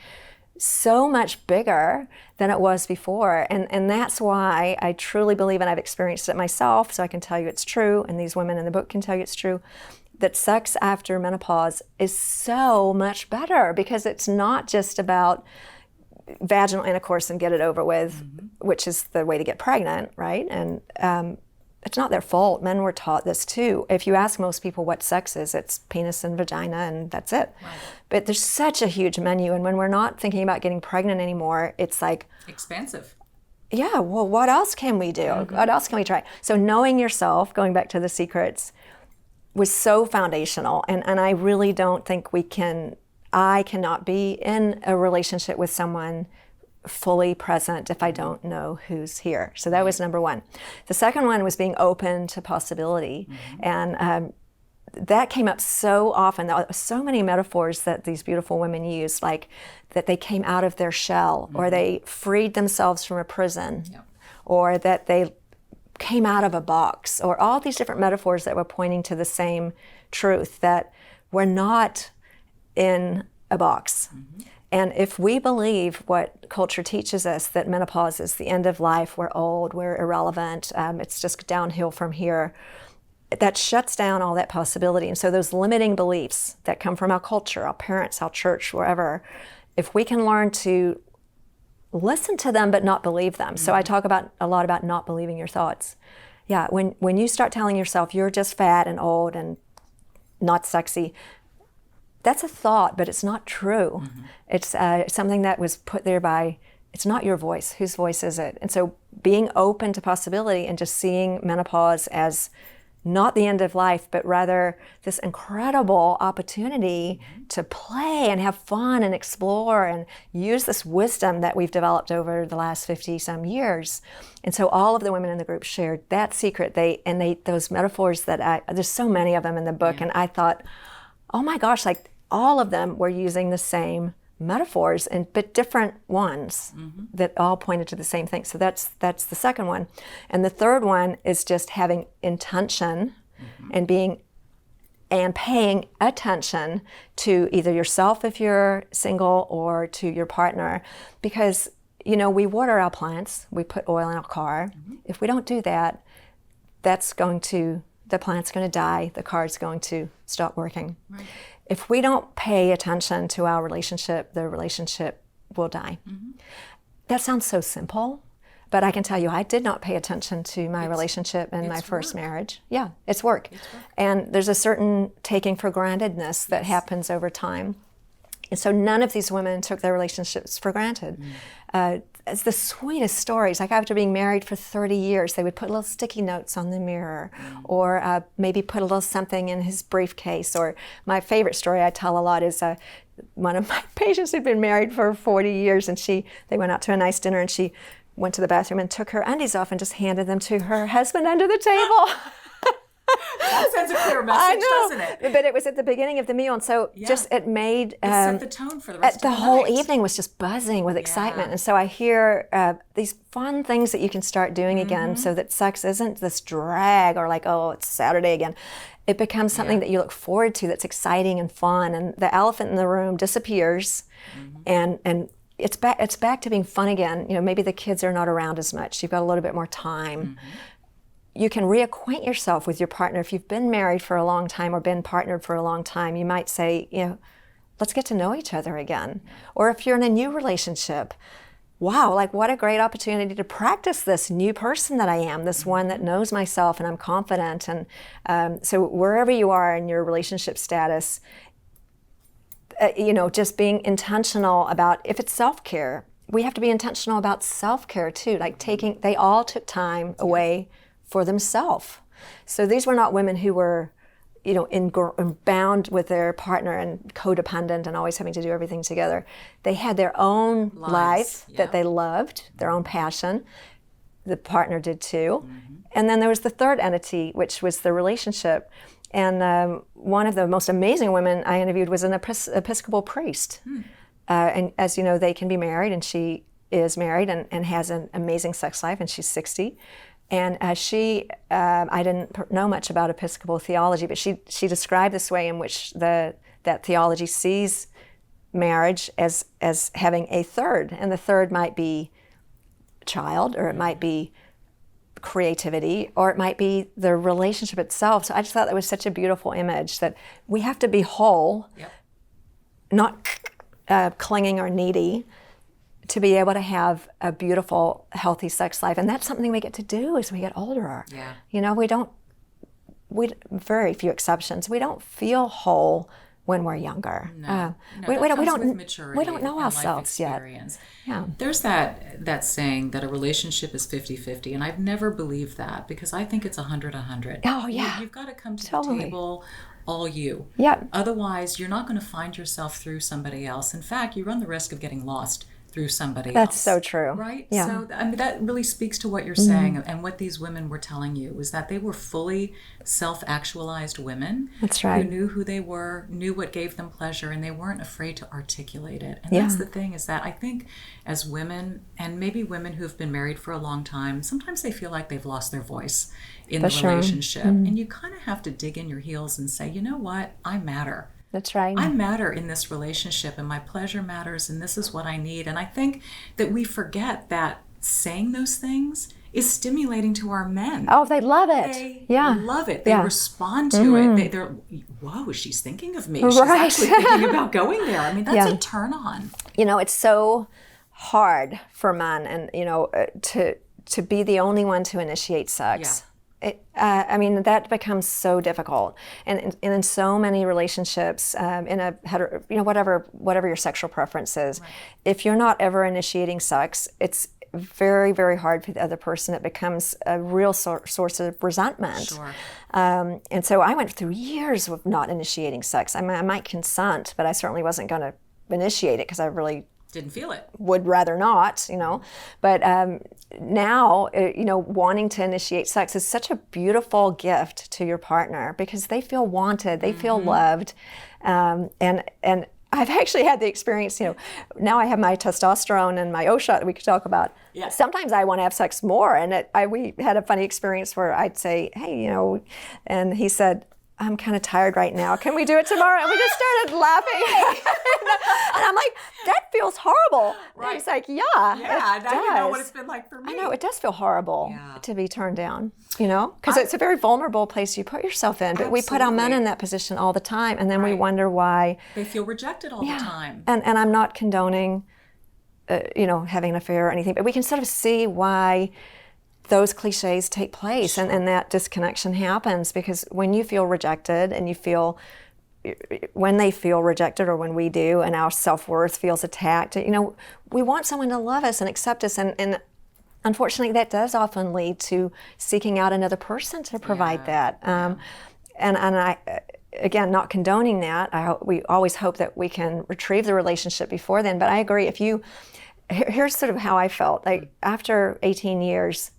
S2: so much bigger than it was before. And that's why I truly believe, and I've experienced it myself, so I can tell you it's true, and these women in the book can tell you it's true, that sex after menopause is so much better, because it's not just about vaginal intercourse and get it over with, which is the way to get pregnant, right? And it's not their fault. Men were taught this too. If you ask most people what sex is, it's penis and vagina, and that's it. Right. But there's such a huge menu, and when we're not thinking about getting pregnant anymore, it's like
S1: expansive.
S2: Yeah, well, what else can we do? What else can we try? So knowing yourself, going back to the secrets, was so foundational, and I really don't think I cannot be in a relationship with someone fully present if I don't know who's here. So that was number one. The second one was being open to possibility. And that came up so often. There were so many metaphors that these beautiful women used, like that they came out of their shell, or they freed themselves from a prison, or that they came out of a box, or all these different metaphors that were pointing to the same truth, that we're not in a box. And if we believe what culture teaches us, that menopause is the end of life, we're old, we're irrelevant, it's just downhill from here, that shuts down all that possibility. And so those limiting beliefs that come from our culture, our parents, our church, wherever, if we can learn to listen to them but not believe them. So I talk a lot about not believing your thoughts. Yeah, when you start telling yourself you're just fat and old and not sexy, that's a thought, but it's not true. It's something that was put there by, it's not your voice. Whose voice is it? And so being open to possibility and just seeing menopause as not the end of life, but rather this incredible opportunity to play and have fun and explore and use this wisdom that we've developed over the last 50 some years. And so all of the women in the group shared that secret. Those metaphors that there's so many of them in the book. And I thought, oh my gosh, like all of them were using the same metaphors, but different ones that all pointed to the same thing. So that's the second one. And the third one is just having intention and paying attention to either yourself if you're single or to your partner. Because, we water our plants, we put oil in our car. If we don't do that, the plant's going to die, the car's going to stop working. Right. If we don't pay attention to our relationship, the relationship will die. That sounds so simple, but I can tell you I did not pay attention to my relationship in my first marriage. Yeah, it's work. And there's a certain taking for grantedness that happens over time. And so none of these women took their relationships for granted. It's the sweetest stories. Like after being married for 30 years, they would put little sticky notes on the mirror or maybe put a little something in his briefcase. Or my favorite story I tell a lot is one of my patients who'd been married for 40 years and they went out to a nice dinner and she went to the bathroom and took her undies off and just handed them to her husband under the table.
S1: That sends a clear message, doesn't it?
S2: But it was at the beginning of the meal, and so it made
S1: it set the tone for the rest of the night.
S2: The whole evening was just buzzing with excitement, and so I hear these fun things that you can start doing again, so that sex isn't this drag or like, oh, it's Saturday again. It becomes something that you look forward to, that's exciting and fun, and the elephant in the room disappears, and it's back to being fun again. Maybe the kids are not around as much. You've got a little bit more time. You can reacquaint yourself with your partner. If you've been married for a long time or been partnered for a long time, you might say, let's get to know each other again. Or if you're in a new relationship, wow, like what a great opportunity to practice this new person that I am, this one that knows myself and I'm confident. And so wherever you are in your relationship status, just being intentional about, if it's self-care, we have to be intentional about self-care too. Like they all took time away for themselves. So these were not women who were, bound with their partner and codependent and always having to do everything together. They had their own life that they loved, their own passion. The partner did too. And then there was the third entity, which was the relationship. And one of the most amazing women I interviewed was an Episcopal priest. And as you know, they can be married, and she is married and has an amazing sex life, and she's 60. And I didn't know much about Episcopal theology, but she described this way in which that theology sees marriage as having a third, and the third might be child, or it might be creativity, or it might be the relationship itself. So I just thought that was such a beautiful image, that we have to be whole, not clinging or needy, to be able to have a beautiful, healthy sex life. And that's something we get to do as we get older. Very few exceptions, we don't feel whole when we're younger. We don't know ourselves yet.
S1: There's that saying that a relationship is 50-50, and I've never believed that, because I think it's 100-100.
S2: Oh yeah.
S1: You've got to come to the table all you. Otherwise, you're not going to find yourself through somebody else. In fact, you run the risk of getting lost through somebody else.
S2: That's so true.
S1: Right? So that really speaks to what you're saying, and what these women were telling you was that they were fully self-actualized women.
S2: That's right.
S1: Who knew who they were, knew what gave them pleasure, and they weren't afraid to articulate it. And that's the thing, is that I think as women, and maybe women who've been married for a long time, sometimes they feel like they've lost their voice in the relationship. And you kind of have to dig in your heels and say, you know what, I matter.
S2: That's right.
S1: I matter in this relationship, and my pleasure matters, and this is what I need. And I think that we forget that saying those things is stimulating to our men.
S2: Oh, they love it.
S1: They
S2: yeah.
S1: love it. They respond to it. They're, whoa, she's thinking of me. She's actually thinking about going there. I mean, that's a turn on.
S2: You know, it's so hard for men, and you know, to be the only one to initiate sex. I mean, that becomes so difficult, and in so many relationships, in a whatever your sexual preference is, if you're not ever initiating sex, it's very, very hard for the other person. It becomes a real source of resentment.
S1: Sure.
S2: And so I went through years of not initiating sex. I mean, I might consent, but I certainly wasn't going to initiate it because I really
S1: didn't feel it.
S2: Would rather not, you know. But now, you know, wanting to initiate sex is such a beautiful gift to your partner because they feel wanted, they feel loved, and I've actually had the experience, you know, now I have my testosterone and my O shot that we could talk about. Yeah. Sometimes I want to have sex more, and we had a funny experience where I'd say, hey, you know, and he said, I'm kind of tired right now. Can we do it tomorrow? And we just started laughing. And I'm like, that feels horrible. Right. And he's like, yeah, it does.
S1: You know what it's been like for me.
S2: I know, it does feel horrible to be turned down, you know? Because it's a very vulnerable place you put yourself in. But we put our men in that position all the time, and then we wonder why.
S1: They feel rejected all the time.
S2: And I'm not condoning, you know, having an affair or anything, but we can sort of see why those cliches take place, and that disconnection happens because when you feel rejected and when they feel rejected, or when we do, and our self-worth feels attacked, you know, we want someone to love us and accept us, and unfortunately that does often lead to seeking out another person to provide that. And I, again, not condoning that. We always hope that we can retrieve the relationship before then, but I agree. Here's sort of how I felt. Like after 18 years,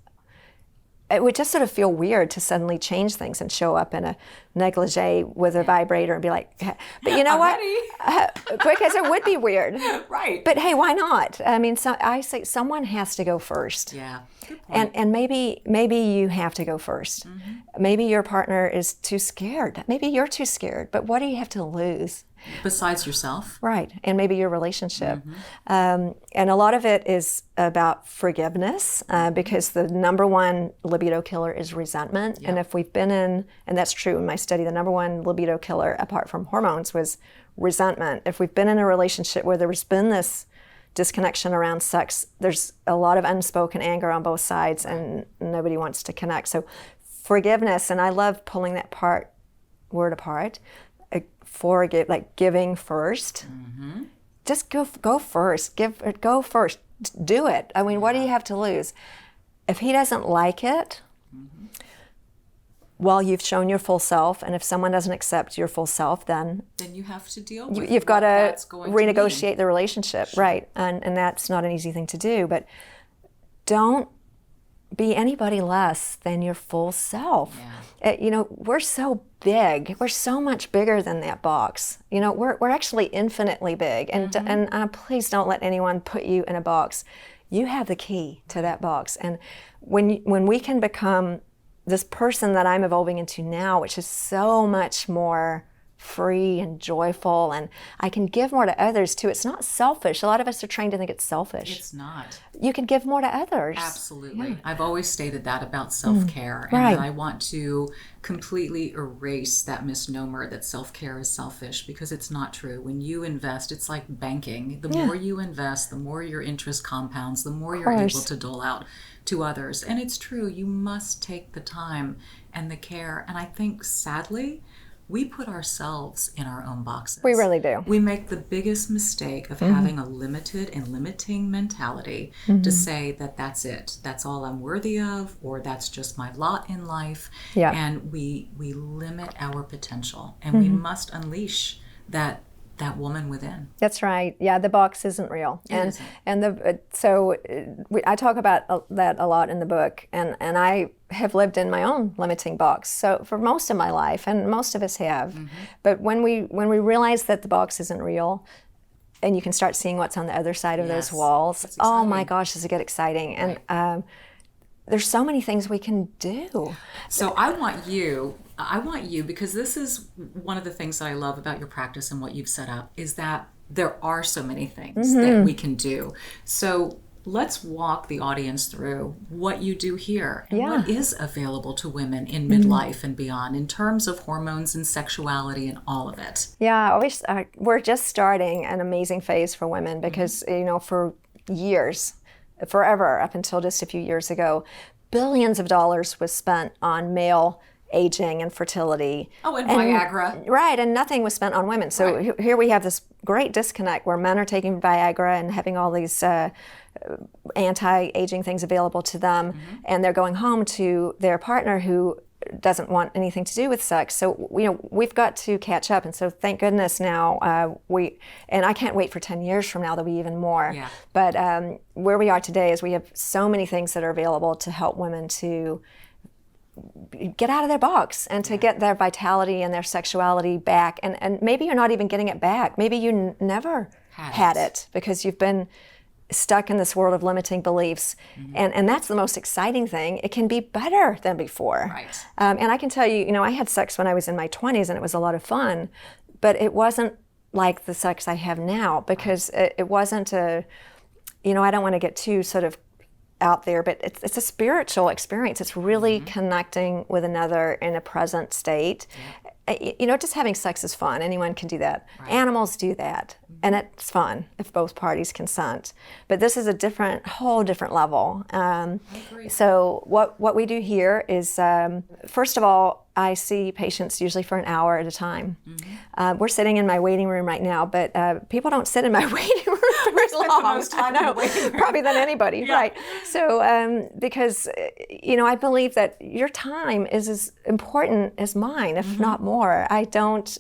S2: it would just sort of feel weird to suddenly change things and show up in a negligee with a vibrator and be like, but you know what? Because it would be weird.
S1: Right.
S2: But hey, why not? I mean, I say someone has to go first.
S1: Yeah. Good point.
S2: And maybe you have to go first. Mm-hmm. Maybe your partner is too scared. Maybe you're too scared. But what do you have to lose?
S1: Besides yourself.
S2: Right, and maybe your relationship. Mm-hmm. And a lot of it is about forgiveness because the number one libido killer is resentment. Yeah. And if we've been in, and that's true in my study, the number one libido killer apart from hormones was resentment. If we've been in a relationship where there's been this disconnection around sex, there's a lot of unspoken anger on both sides and nobody wants to connect. So forgiveness, and I love pulling that word apart. Forgive, like giving first. Mm-hmm. Just go first. Go first. Do it. I mean, what do you have to lose? If he doesn't like it, well, you've shown your full self, and if someone doesn't accept your full self, then
S1: you have to deal with
S2: you've got to renegotiate the relationship, right? And that's not an easy thing to do. But don't be anybody less than your full self. Yeah. You know, we're so big. We're so much bigger than that box. You know, we're actually infinitely big. And please don't let anyone put you in a box. You have the key to that box. And when we can become this person that I'm evolving into now, which is so much more free and joyful, and I can give more to others too. It's not selfish. A lot of us are trained to think it's selfish.
S1: It's not.
S2: You can give more to others.
S1: Absolutely. Yeah. I've always stated that about self-care, and that I want to completely erase that misnomer that self-care is selfish, because it's not true. When you invest, it's like banking. The more you invest, the more your interest compounds, the more you're able to dole out to others. And it's true, you must take the time and the care. And I think, sadly, we put ourselves in our own boxes.
S2: We really do.
S1: We make the biggest mistake of having a limited and limiting mentality to say that that's it. That's all I'm worthy of, or that's just my lot in life. Yeah. And we limit our potential, and we must unleash that woman within.
S2: That's right. Yeah, the box isn't real. I talk about that a lot in the book, and I have lived in my own limiting box. So for most of my life, and most of us have. Mm-hmm. But when we realize that the box isn't real, and you can start seeing what's on the other side of those walls, oh my gosh, does it get exciting? And there's so many things we can do.
S1: So I want you, because this is one of the things that I love about your practice and what you've set up, is that there are so many things that we can do. So let's walk the audience through what you do here and what is available to women in midlife and beyond in terms of hormones and sexuality and all of it.
S2: Yeah, we're just starting an amazing phase for women because, for years, forever, up until just a few years ago, billions of dollars was spent on male aging and fertility.
S1: Oh, and Viagra.
S2: Right, and nothing was spent on women. So here we have this great disconnect where men are taking Viagra and having all these anti-aging things available to them, and they're going home to their partner who doesn't want anything to do with sex. So we've got to catch up, and so thank goodness now and I can't wait for 10 years from now there'll be even more.
S1: Yeah.
S2: But where we are today is we have so many things that are available to help women to get out of their box and to get their vitality and their sexuality back. And maybe you're not even getting it back. Maybe you never had it because you've been stuck in this world of limiting beliefs. And that's the most exciting thing. It can be better than before.
S1: Right.
S2: And I can tell you, I had sex when I was in my 20s and it was a lot of fun, but it wasn't like the sex I have now because it wasn't I don't want to get too sort of out there, but it's a spiritual experience. It's really connecting with another in a present state. Just having sex is fun. Anyone can do that. Right. Animals do that. And it's fun if both parties consent. But this is a whole different level. So what we do here is, first of all, I see patients usually for an hour at a time. We're sitting in my waiting room right now, but people don't sit in my waiting room very long.
S1: The most time in the waiting room.
S2: Probably than anybody, right? So because I believe that your time is as important as mine, if not more. I don't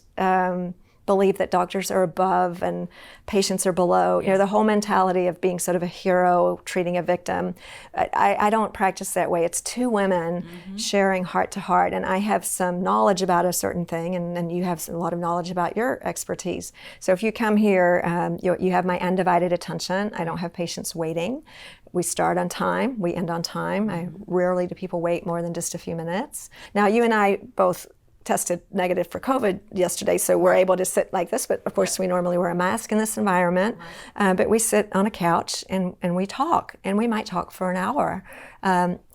S2: believe that doctors are above and patients are below. The whole mentality of being sort of a hero treating a victim. I don't practice that way. It's two women sharing heart to heart, and I have some knowledge about a certain thing, and you have a lot of knowledge about your expertise. So if you come here, you have my undivided attention. I don't have patients waiting. We start on time, we end on time. I rarely do people wait more than just a few minutes. Now, you and I both tested negative for COVID yesterday, so we're able to sit like this, but of course we normally wear a mask in this environment, but we sit on a couch and we talk, and we might talk for an hour.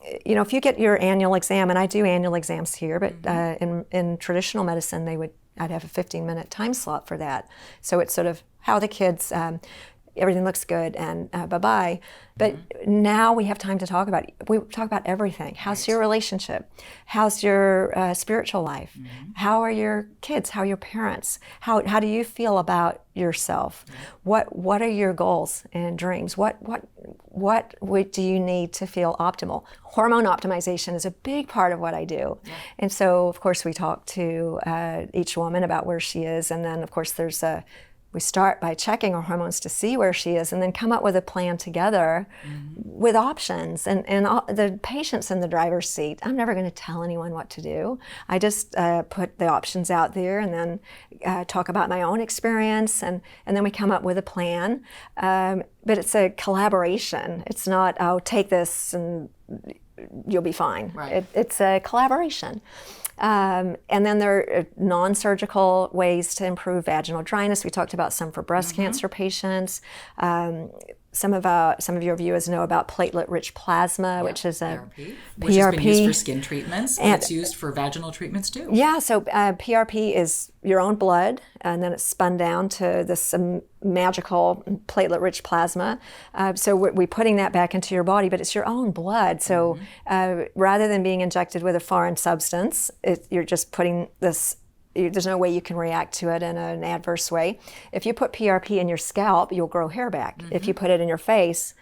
S2: If you get your annual exam, and I do annual exams here, but in traditional medicine, I'd have a 15-minute time slot for that. So it's sort of how the kids, everything looks good and bye-bye. But now we have time to talk about everything. How's your relationship? How's your spiritual life? How are your kids? How are your parents? How do you feel about yourself? What are your goals and dreams? What do you need to feel optimal? Hormone optimization is a big part of what I do. And so, of course, we talk to each woman about where she is, and then, of course, we start by checking our hormones to see where she is, and then come up with a plan together with options. And all, the patient's in the driver's seat. I'm never going to tell anyone what to do. I just put the options out there, and then talk about my own experience, and then we come up with a plan. But it's a collaboration. It's not, take this and you'll be fine.
S1: Right.
S2: It's a collaboration. And then there are non-surgical ways to improve vaginal dryness. We talked about some for breast cancer patients. Some of your viewers know about platelet-rich plasma, which is a
S1: PRP, which has been used for skin treatments, and it's used for vaginal treatments too.
S2: Yeah, so PRP is your own blood, and then it's spun down to this magical platelet-rich plasma. So we're putting that back into your body, but it's your own blood. So rather than being injected with a foreign substance, you're just putting this. There's no way you can react to it in an adverse way. If you put PRP in your scalp, you'll grow hair back. If you put it in your face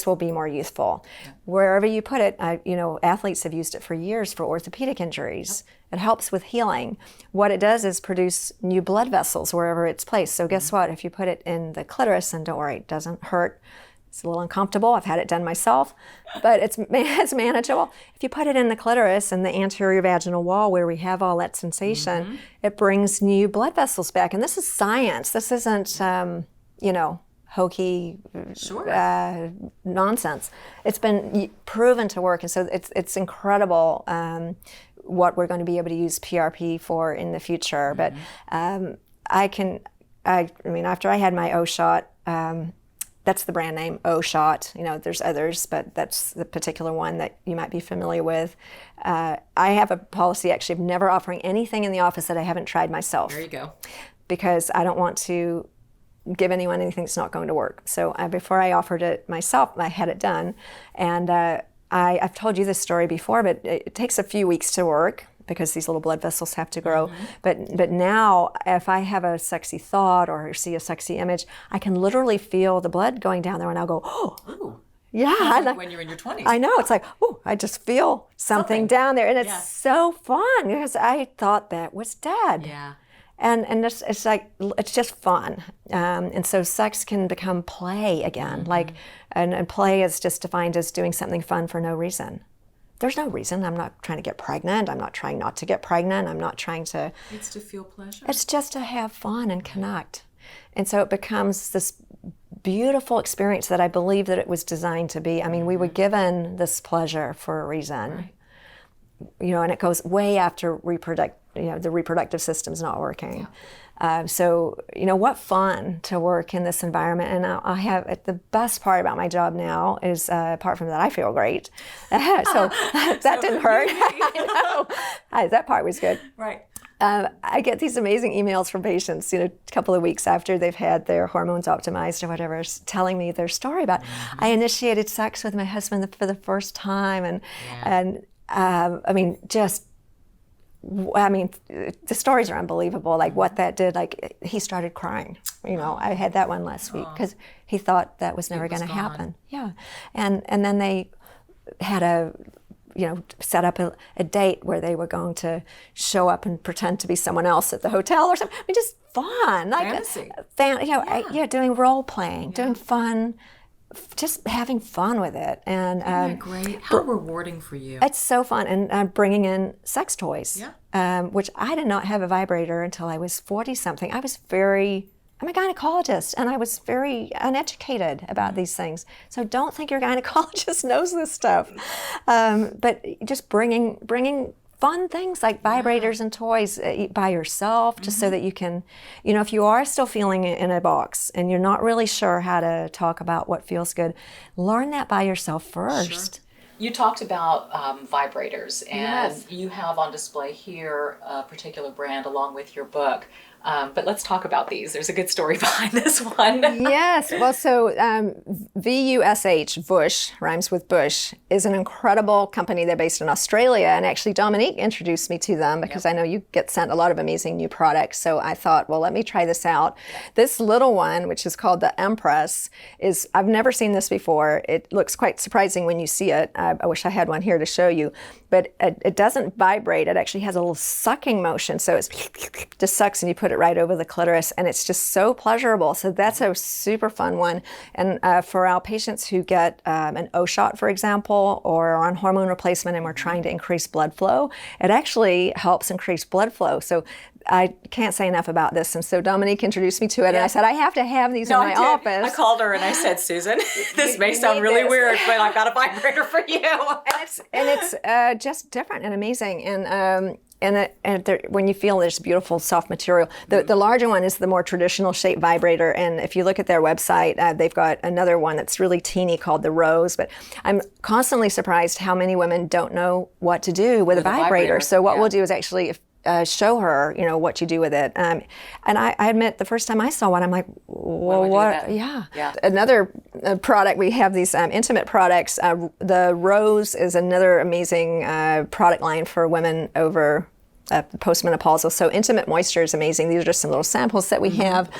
S2: will be more youthful. Wherever you put it, athletes have used it for years for orthopedic injuries. It helps with healing. What it does is produce new blood vessels wherever it's placed. So guess what? If you put it in the clitoris, and don't worry, it doesn't hurt. It's a little uncomfortable. I've had it done myself, but it's manageable. If you put it in the clitoris and the anterior vaginal wall where we have all that sensation, it brings new blood vessels back. And this is science. This isn't, hokey nonsense. It's been proven to work, and so it's incredible what we're going to be able to use PRP for in the future. But after I had my O shot, that's the brand name, O-Shot. There's others, but that's the particular one that you might be familiar with. I have a policy actually of never offering anything in the office that I haven't tried myself.
S1: There you go.
S2: Because I don't want to give anyone anything that's not going to work. So before I offered it myself, I had it done. And I've told you this story before, but it takes a few weeks to work, because these little blood vessels have to grow. But now, if I have a sexy thought or see a sexy image, I can literally feel the blood going down there, and I'll go, oh,
S1: ooh.
S2: Yeah.
S1: Like when you're in your 20s.
S2: I know. It's like, oh, I just feel something down there. And it's so fun, because I thought that was dead.
S1: Yeah.
S2: And it's like, it's just fun. And so sex can become play again. And play is just defined as doing something fun for no reason. There's no reason. I'm not trying to get pregnant. I'm not trying not to get pregnant. I'm not trying to...
S1: It's to feel pleasure.
S2: It's just to have fun and connect. And so it becomes this beautiful experience that I believe that it was designed to be. I mean, we were given this pleasure for a reason. Right. And it goes way after the reproductive system's not working. Yeah. So, what fun to work in this environment. And I have, the best part about my job now is, apart from that, I feel great. So that didn't hurt. I know. That part was good.
S1: Right.
S2: I get these amazing emails from patients, a couple of weeks after they've had their hormones optimized or whatever, telling me their story about, I initiated sex with my husband for the first time. The stories are unbelievable, like what that did. Like, he started crying. I had that one last week because he thought that was never going to happen. Yeah. And then they had set up a date where they were going to show up and pretend to be someone else at the hotel or something. I mean, just fun. Like, doing role playing, doing fun, just having fun with it. And
S1: isn't that great? How rewarding for you.
S2: It's so fun. And bringing in sex toys, which I did not have a vibrator until I was 40-something. I'm a gynecologist, and I was very uneducated about these things. So don't think your gynecologist knows this stuff. But just bringing fun things like vibrators and toys by yourself, just so that you can, if you are still feeling it in a box and you're not really sure how to talk about what feels good, learn that by yourself first.
S1: Sure. You talked about vibrators, and you have on display here a particular brand along with your book. But let's talk about these. There's a good story behind this one.
S2: Yes. Well, so VUSH, Vush, rhymes with Bush, is an incredible company. They're based in Australia. And actually, Dominique introduced me to them because I know you get sent a lot of amazing new products. So I thought, well, let me try this out. This little one, which is called the Empress, I've never seen this before. It looks quite surprising when you see it. I wish I had one here to show you. But it doesn't vibrate. It actually has a little sucking motion. So it just sucks, and you put it right over the clitoris, and it's just so pleasurable. So that's a super fun one. And for our patients who get an O-Shot, for example, or are on hormone replacement and we're trying to increase blood flow, it actually helps increase blood flow. So I can't say enough about this. And so Dominique introduced me to it, and I said, I have to have these in my office.
S1: I called her and I said, Susan, this may sound really weird, but I've got a vibrator for you.
S2: And it's just different and amazing. When you feel this beautiful soft material, the larger one is the more traditional shape vibrator. And if you look at their website, they've got another one that's really teeny called the Rose. But I'm constantly surprised how many women don't know what to do with a vibrator. So what we'll do is actually show her, what you do with it. And I admit, the first time I saw one, I'm like, well, what? Yeah. Another product, we have these intimate products. The Rose is another amazing product line for women over postmenopausal. So Intimate Moisture is amazing. These are just some little samples that we have.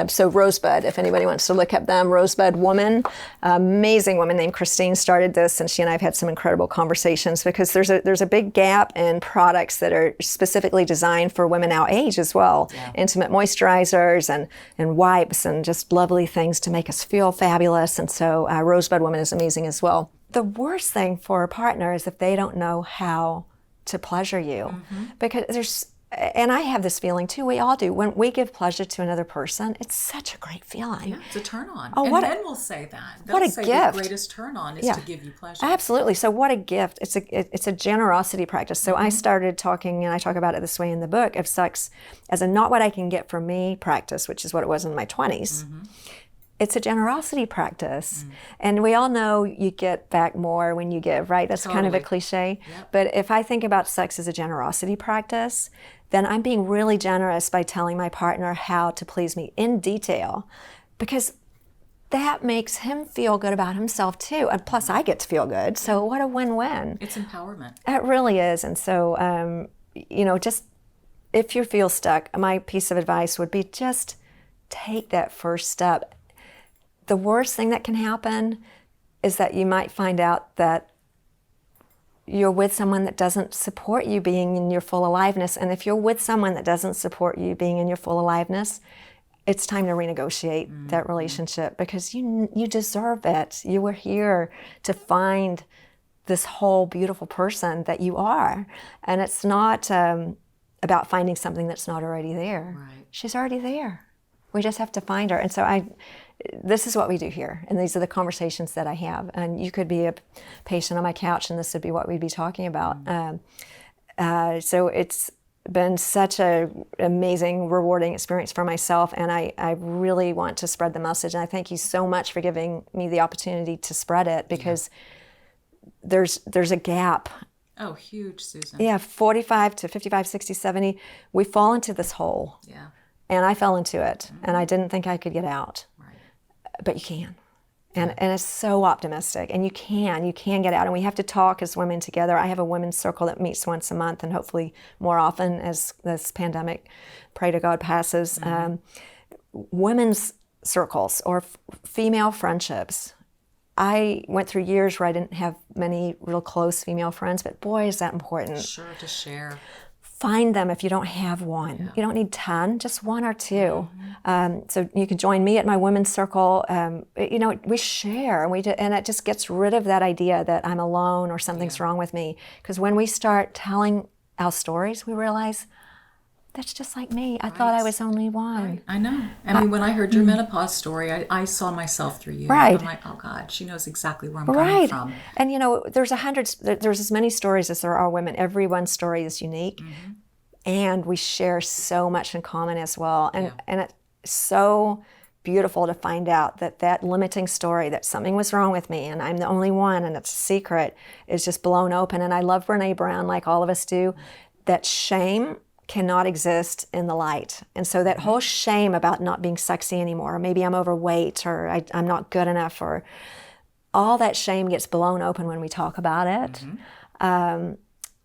S2: So Rosebud, if anybody wants to look up them, Rosebud Woman, amazing woman named Christine started this, and she and I have had some incredible conversations because there's a big gap in products that are specifically designed for women our age as well. Intimate moisturizers and wipes and just lovely things to make us feel fabulous. And so Rosebud Woman is amazing as well. The worst thing for a partner is if they don't know how to pleasure you, because and I have this feeling too, we all do, when we give pleasure to another person, it's such a great feeling.
S1: Yeah, it's a turn on.
S2: Oh,
S1: and men will say that. They'll say gift. The greatest turn on is to give you pleasure.
S2: Absolutely. So what a gift. It's a generosity practice. So I started talking, and I talk about it this way in the book, of sex as a not what I can get from me practice, which is what it was in my 20s. it's a generosity practice. And we all know you get back more when you give, right? That's kind of a cliche.
S1: Yep.
S2: But if I think about sex as a generosity practice, then I'm being really generous by telling my partner how to please me in detail, because that makes him feel good about himself too. And plus I get to feel good. So what a win-win.
S1: It's empowerment.
S2: It really is. And so, just if you feel stuck, my piece of advice would be just take that first step. The worst thing that can happen is that you might find out that you're with someone that doesn't support you being in your full aliveness. And if you're with someone that doesn't support you being in your full aliveness, it's time to renegotiate that relationship, because you deserve it. You were here to find this whole beautiful person that you are. And it's not about finding something that's not already there.
S1: Right.
S2: She's already there. We just have to find her. And so this is what we do here. And these are the conversations that I have. And you could be a patient on my couch and this would be what we'd be talking about. So it's been such an amazing, rewarding experience for myself, and I really want to spread the message. And I thank you so much for giving me the opportunity to spread it, because there's a gap.
S1: Oh, huge, Susan.
S2: Yeah, 45 to 55, 60, 70, we fall into this hole.
S1: Yeah.
S2: And I fell into it, and I didn't think I could get out.
S1: Right.
S2: But you can. And it's so optimistic, and you can get out. And we have to talk as women together. I have a women's circle that meets once a month, and hopefully more often as this pandemic, pray to God, passes. Women's circles or female friendships. I went through years where I didn't have many real close female friends, but boy, is that important.
S1: Sure, to share.
S2: Find them if you don't have one. Yeah. You don't need 10, just 1 or 2. So you can join me at my women's circle. We share, and it just gets rid of that idea that I'm alone or something's wrong with me. Because when we start telling our stories, we realize that's just like me. I thought I was only one.
S1: Right. I know. I mean, when I heard your menopause story, I saw myself through you.
S2: Right.
S1: I'm like, oh God, she knows exactly where I'm coming from.
S2: And there's as many stories as there are women. Everyone's story is unique. And we share so much in common as well. And it's so beautiful to find out that limiting story, that something was wrong with me and I'm the only one and it's a secret, is just blown open. And I love Brene Brown, like all of us do, that shame cannot exist in the light. And so that whole shame about not being sexy anymore, or maybe I'm overweight, or I'm not good enough, or all that shame gets blown open when we talk about it. And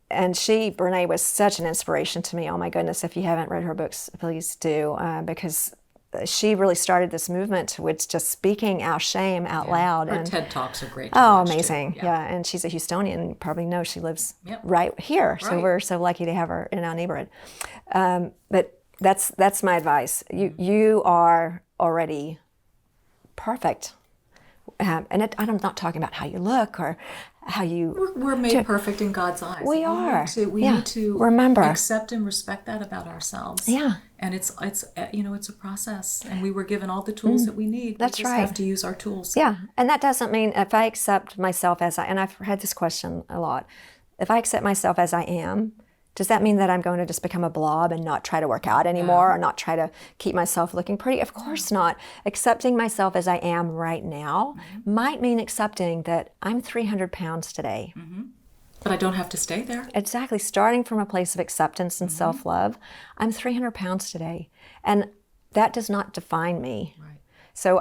S2: Brene was such an inspiration to me. Oh my goodness, if you haven't read her books, please do, because she really started this movement with just speaking our shame out loud.
S1: Her TED Talks are great.
S2: Oh, amazing. Yeah. And she's a Houstonian. You probably know she lives right here. Right. So we're so lucky to have her in our neighborhood. But that's my advice. You are already perfect. And I'm not talking about how you look or how you...
S1: We're made perfect in God's eyes.
S2: We are.
S1: We need to
S2: remember,
S1: accept and respect that about ourselves.
S2: Yeah.
S1: And it's a process, and we were given all the tools that we need.
S2: That's
S1: we just
S2: right.
S1: have to use our tools.
S2: Yeah, and that doesn't mean if I accept myself as and I've had this question a lot, if I accept myself as I am, does that mean that I'm going to just become a blob and not try to work out anymore or not try to keep myself looking pretty? Of course not. Accepting myself as I am right now might mean accepting that I'm 300 pounds today.
S1: But I don't have to stay there.
S2: Exactly. Starting from a place of acceptance and self-love, I'm 300 pounds today. And that does not define me.
S1: Right.
S2: So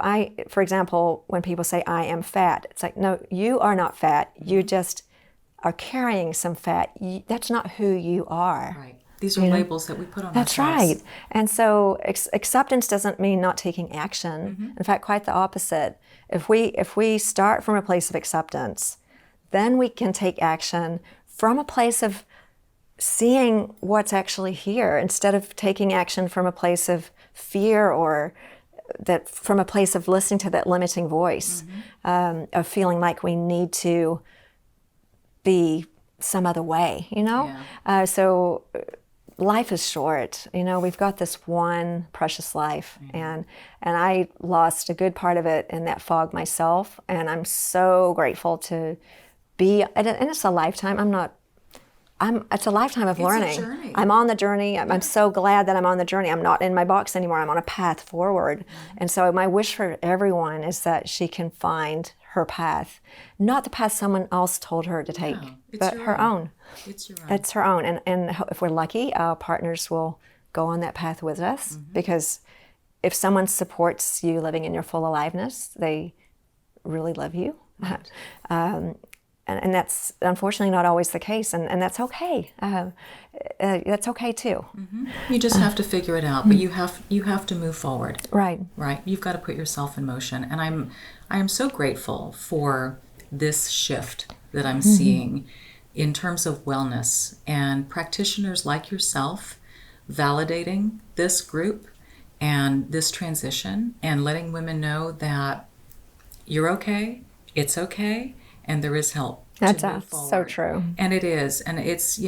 S2: for example, when people say I am fat, it's like, no, you are not fat. You just are carrying some fat. That's not who you are.
S1: Right. These are labels that we put on
S2: That's
S1: ourselves.
S2: Right. And so acceptance doesn't mean not taking action. In fact, quite the opposite. If we start from a place of acceptance, then we can take action from a place of seeing what's actually here, instead of taking action from a place of fear, or that from a place of listening to that limiting voice, of feeling like we need to be some other way, so life is short. We've got this one precious life, and I lost a good part of it in that fog myself, and I'm so grateful to be, and it's a lifetime. it's a lifetime of learning.
S1: It's a journey.
S2: I'm on the journey. I'm so glad that I'm on the journey. I'm not in my box anymore. I'm on a path forward. And so my wish for everyone is that she can find her path, not the path someone else told her to take, but her own.
S1: It's your own.
S2: It's her own. And if we're lucky, our partners will go on that path with us, because if someone supports you living in your full aliveness, they really love you. Right. And that's unfortunately not always the case, and that's okay. That's okay too.
S1: You just have to figure it out, but you have to move forward.
S2: Right.
S1: Right. You've got to put yourself in motion, and I am so grateful for this shift that I'm seeing in terms of wellness, and practitioners like yourself validating this group and this transition, and letting women know that you're okay, it's okay, and there is help.
S2: That's so true.
S1: And it is. And it's,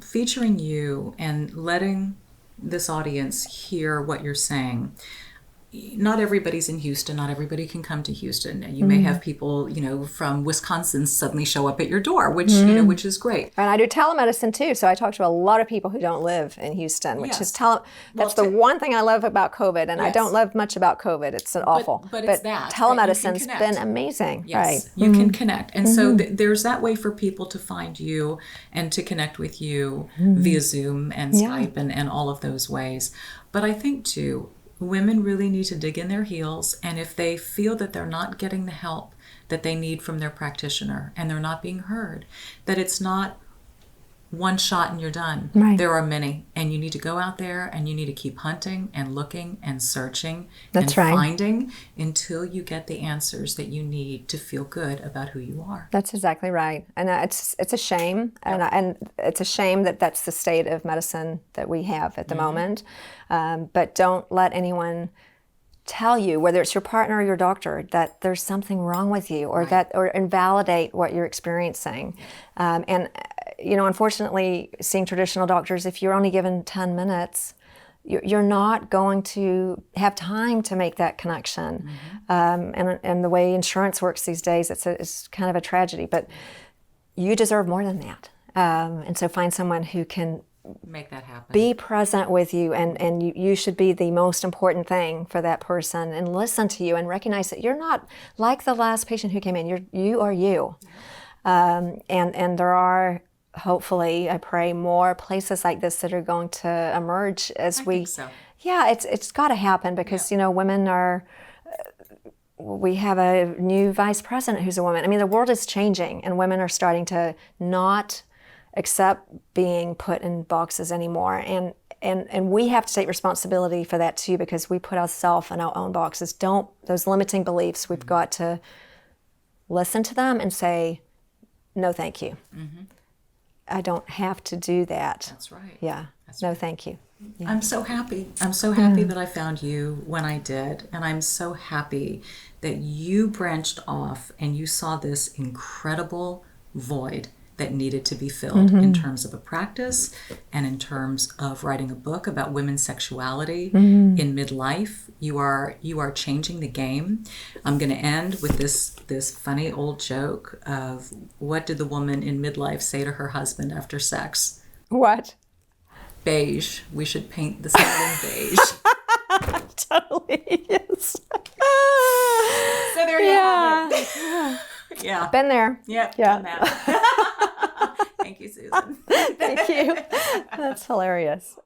S1: featuring you and letting this audience hear what you're saying. Not everybody's in Houston. Not everybody can come to Houston. You may have people, from Wisconsin suddenly show up at your door, which is great.
S2: And I do telemedicine too. So I talk to a lot of people who don't live in Houston, which is that's the one thing I love about COVID. And I don't love much about COVID. It's awful.
S1: But it's that.
S2: Telemedicine's been amazing.
S1: Yes,
S2: right.
S1: You can connect. And so there's that way for people to find you and to connect with you via Zoom and Skype and all of those ways. But I think too, women really need to dig in their heels, and if they feel that they're not getting the help that they need from their practitioner and they're not being heard, that it's not one shot and you're done.
S2: Right.
S1: There are many, and you need to go out there and you need to keep hunting and looking and searching finding until you get the answers that you need to feel good about who you are.
S2: That's exactly right. And it's a shame, and it's a shame that that's the state of medicine that we have at the moment. But don't let anyone tell you, whether it's your partner or your doctor, that there's something wrong with you, or or invalidate what you're experiencing. And unfortunately, seeing traditional doctors, if you're only given 10 minutes, you're not going to have time to make that connection. And the way insurance works these days, it's kind of a tragedy. But you deserve more than that. And so find someone who can
S1: make that happen.
S2: Be present with you, and you should be the most important thing for that person, and listen to you and recognize that you're not like the last patient who came in. You are you. And there are, hopefully, I pray, more places like this that are going to emerge as
S1: I think so.
S2: Yeah, it's got to happen, because women are. We have a new vice president who's a woman. I mean, the world is changing, and women are starting to not accept being put in boxes anymore, and we have to take responsibility for that too, because we put ourselves in our own boxes. Those limiting beliefs, we've got to listen to them and say, no, thank you. I don't have to do that.
S1: That's right.
S2: Yeah. Thank you. Yeah.
S1: I'm so happy. I'm so happy that I found you when I did. And I'm so happy that you branched off and you saw this incredible void that needed to be filled in terms of a practice and in terms of writing a book about women's sexuality in midlife. You are changing the game. I'm going to end with this funny old joke of, what did the woman in midlife say to her husband after sex?
S2: What?
S1: Beige. We should paint the ceiling beige.
S2: Totally, yes.
S1: So there you have it. Yeah.
S2: Been there.
S1: Yep.
S2: Yeah.
S1: Thank you, Susan.
S2: Thank you. That's hilarious.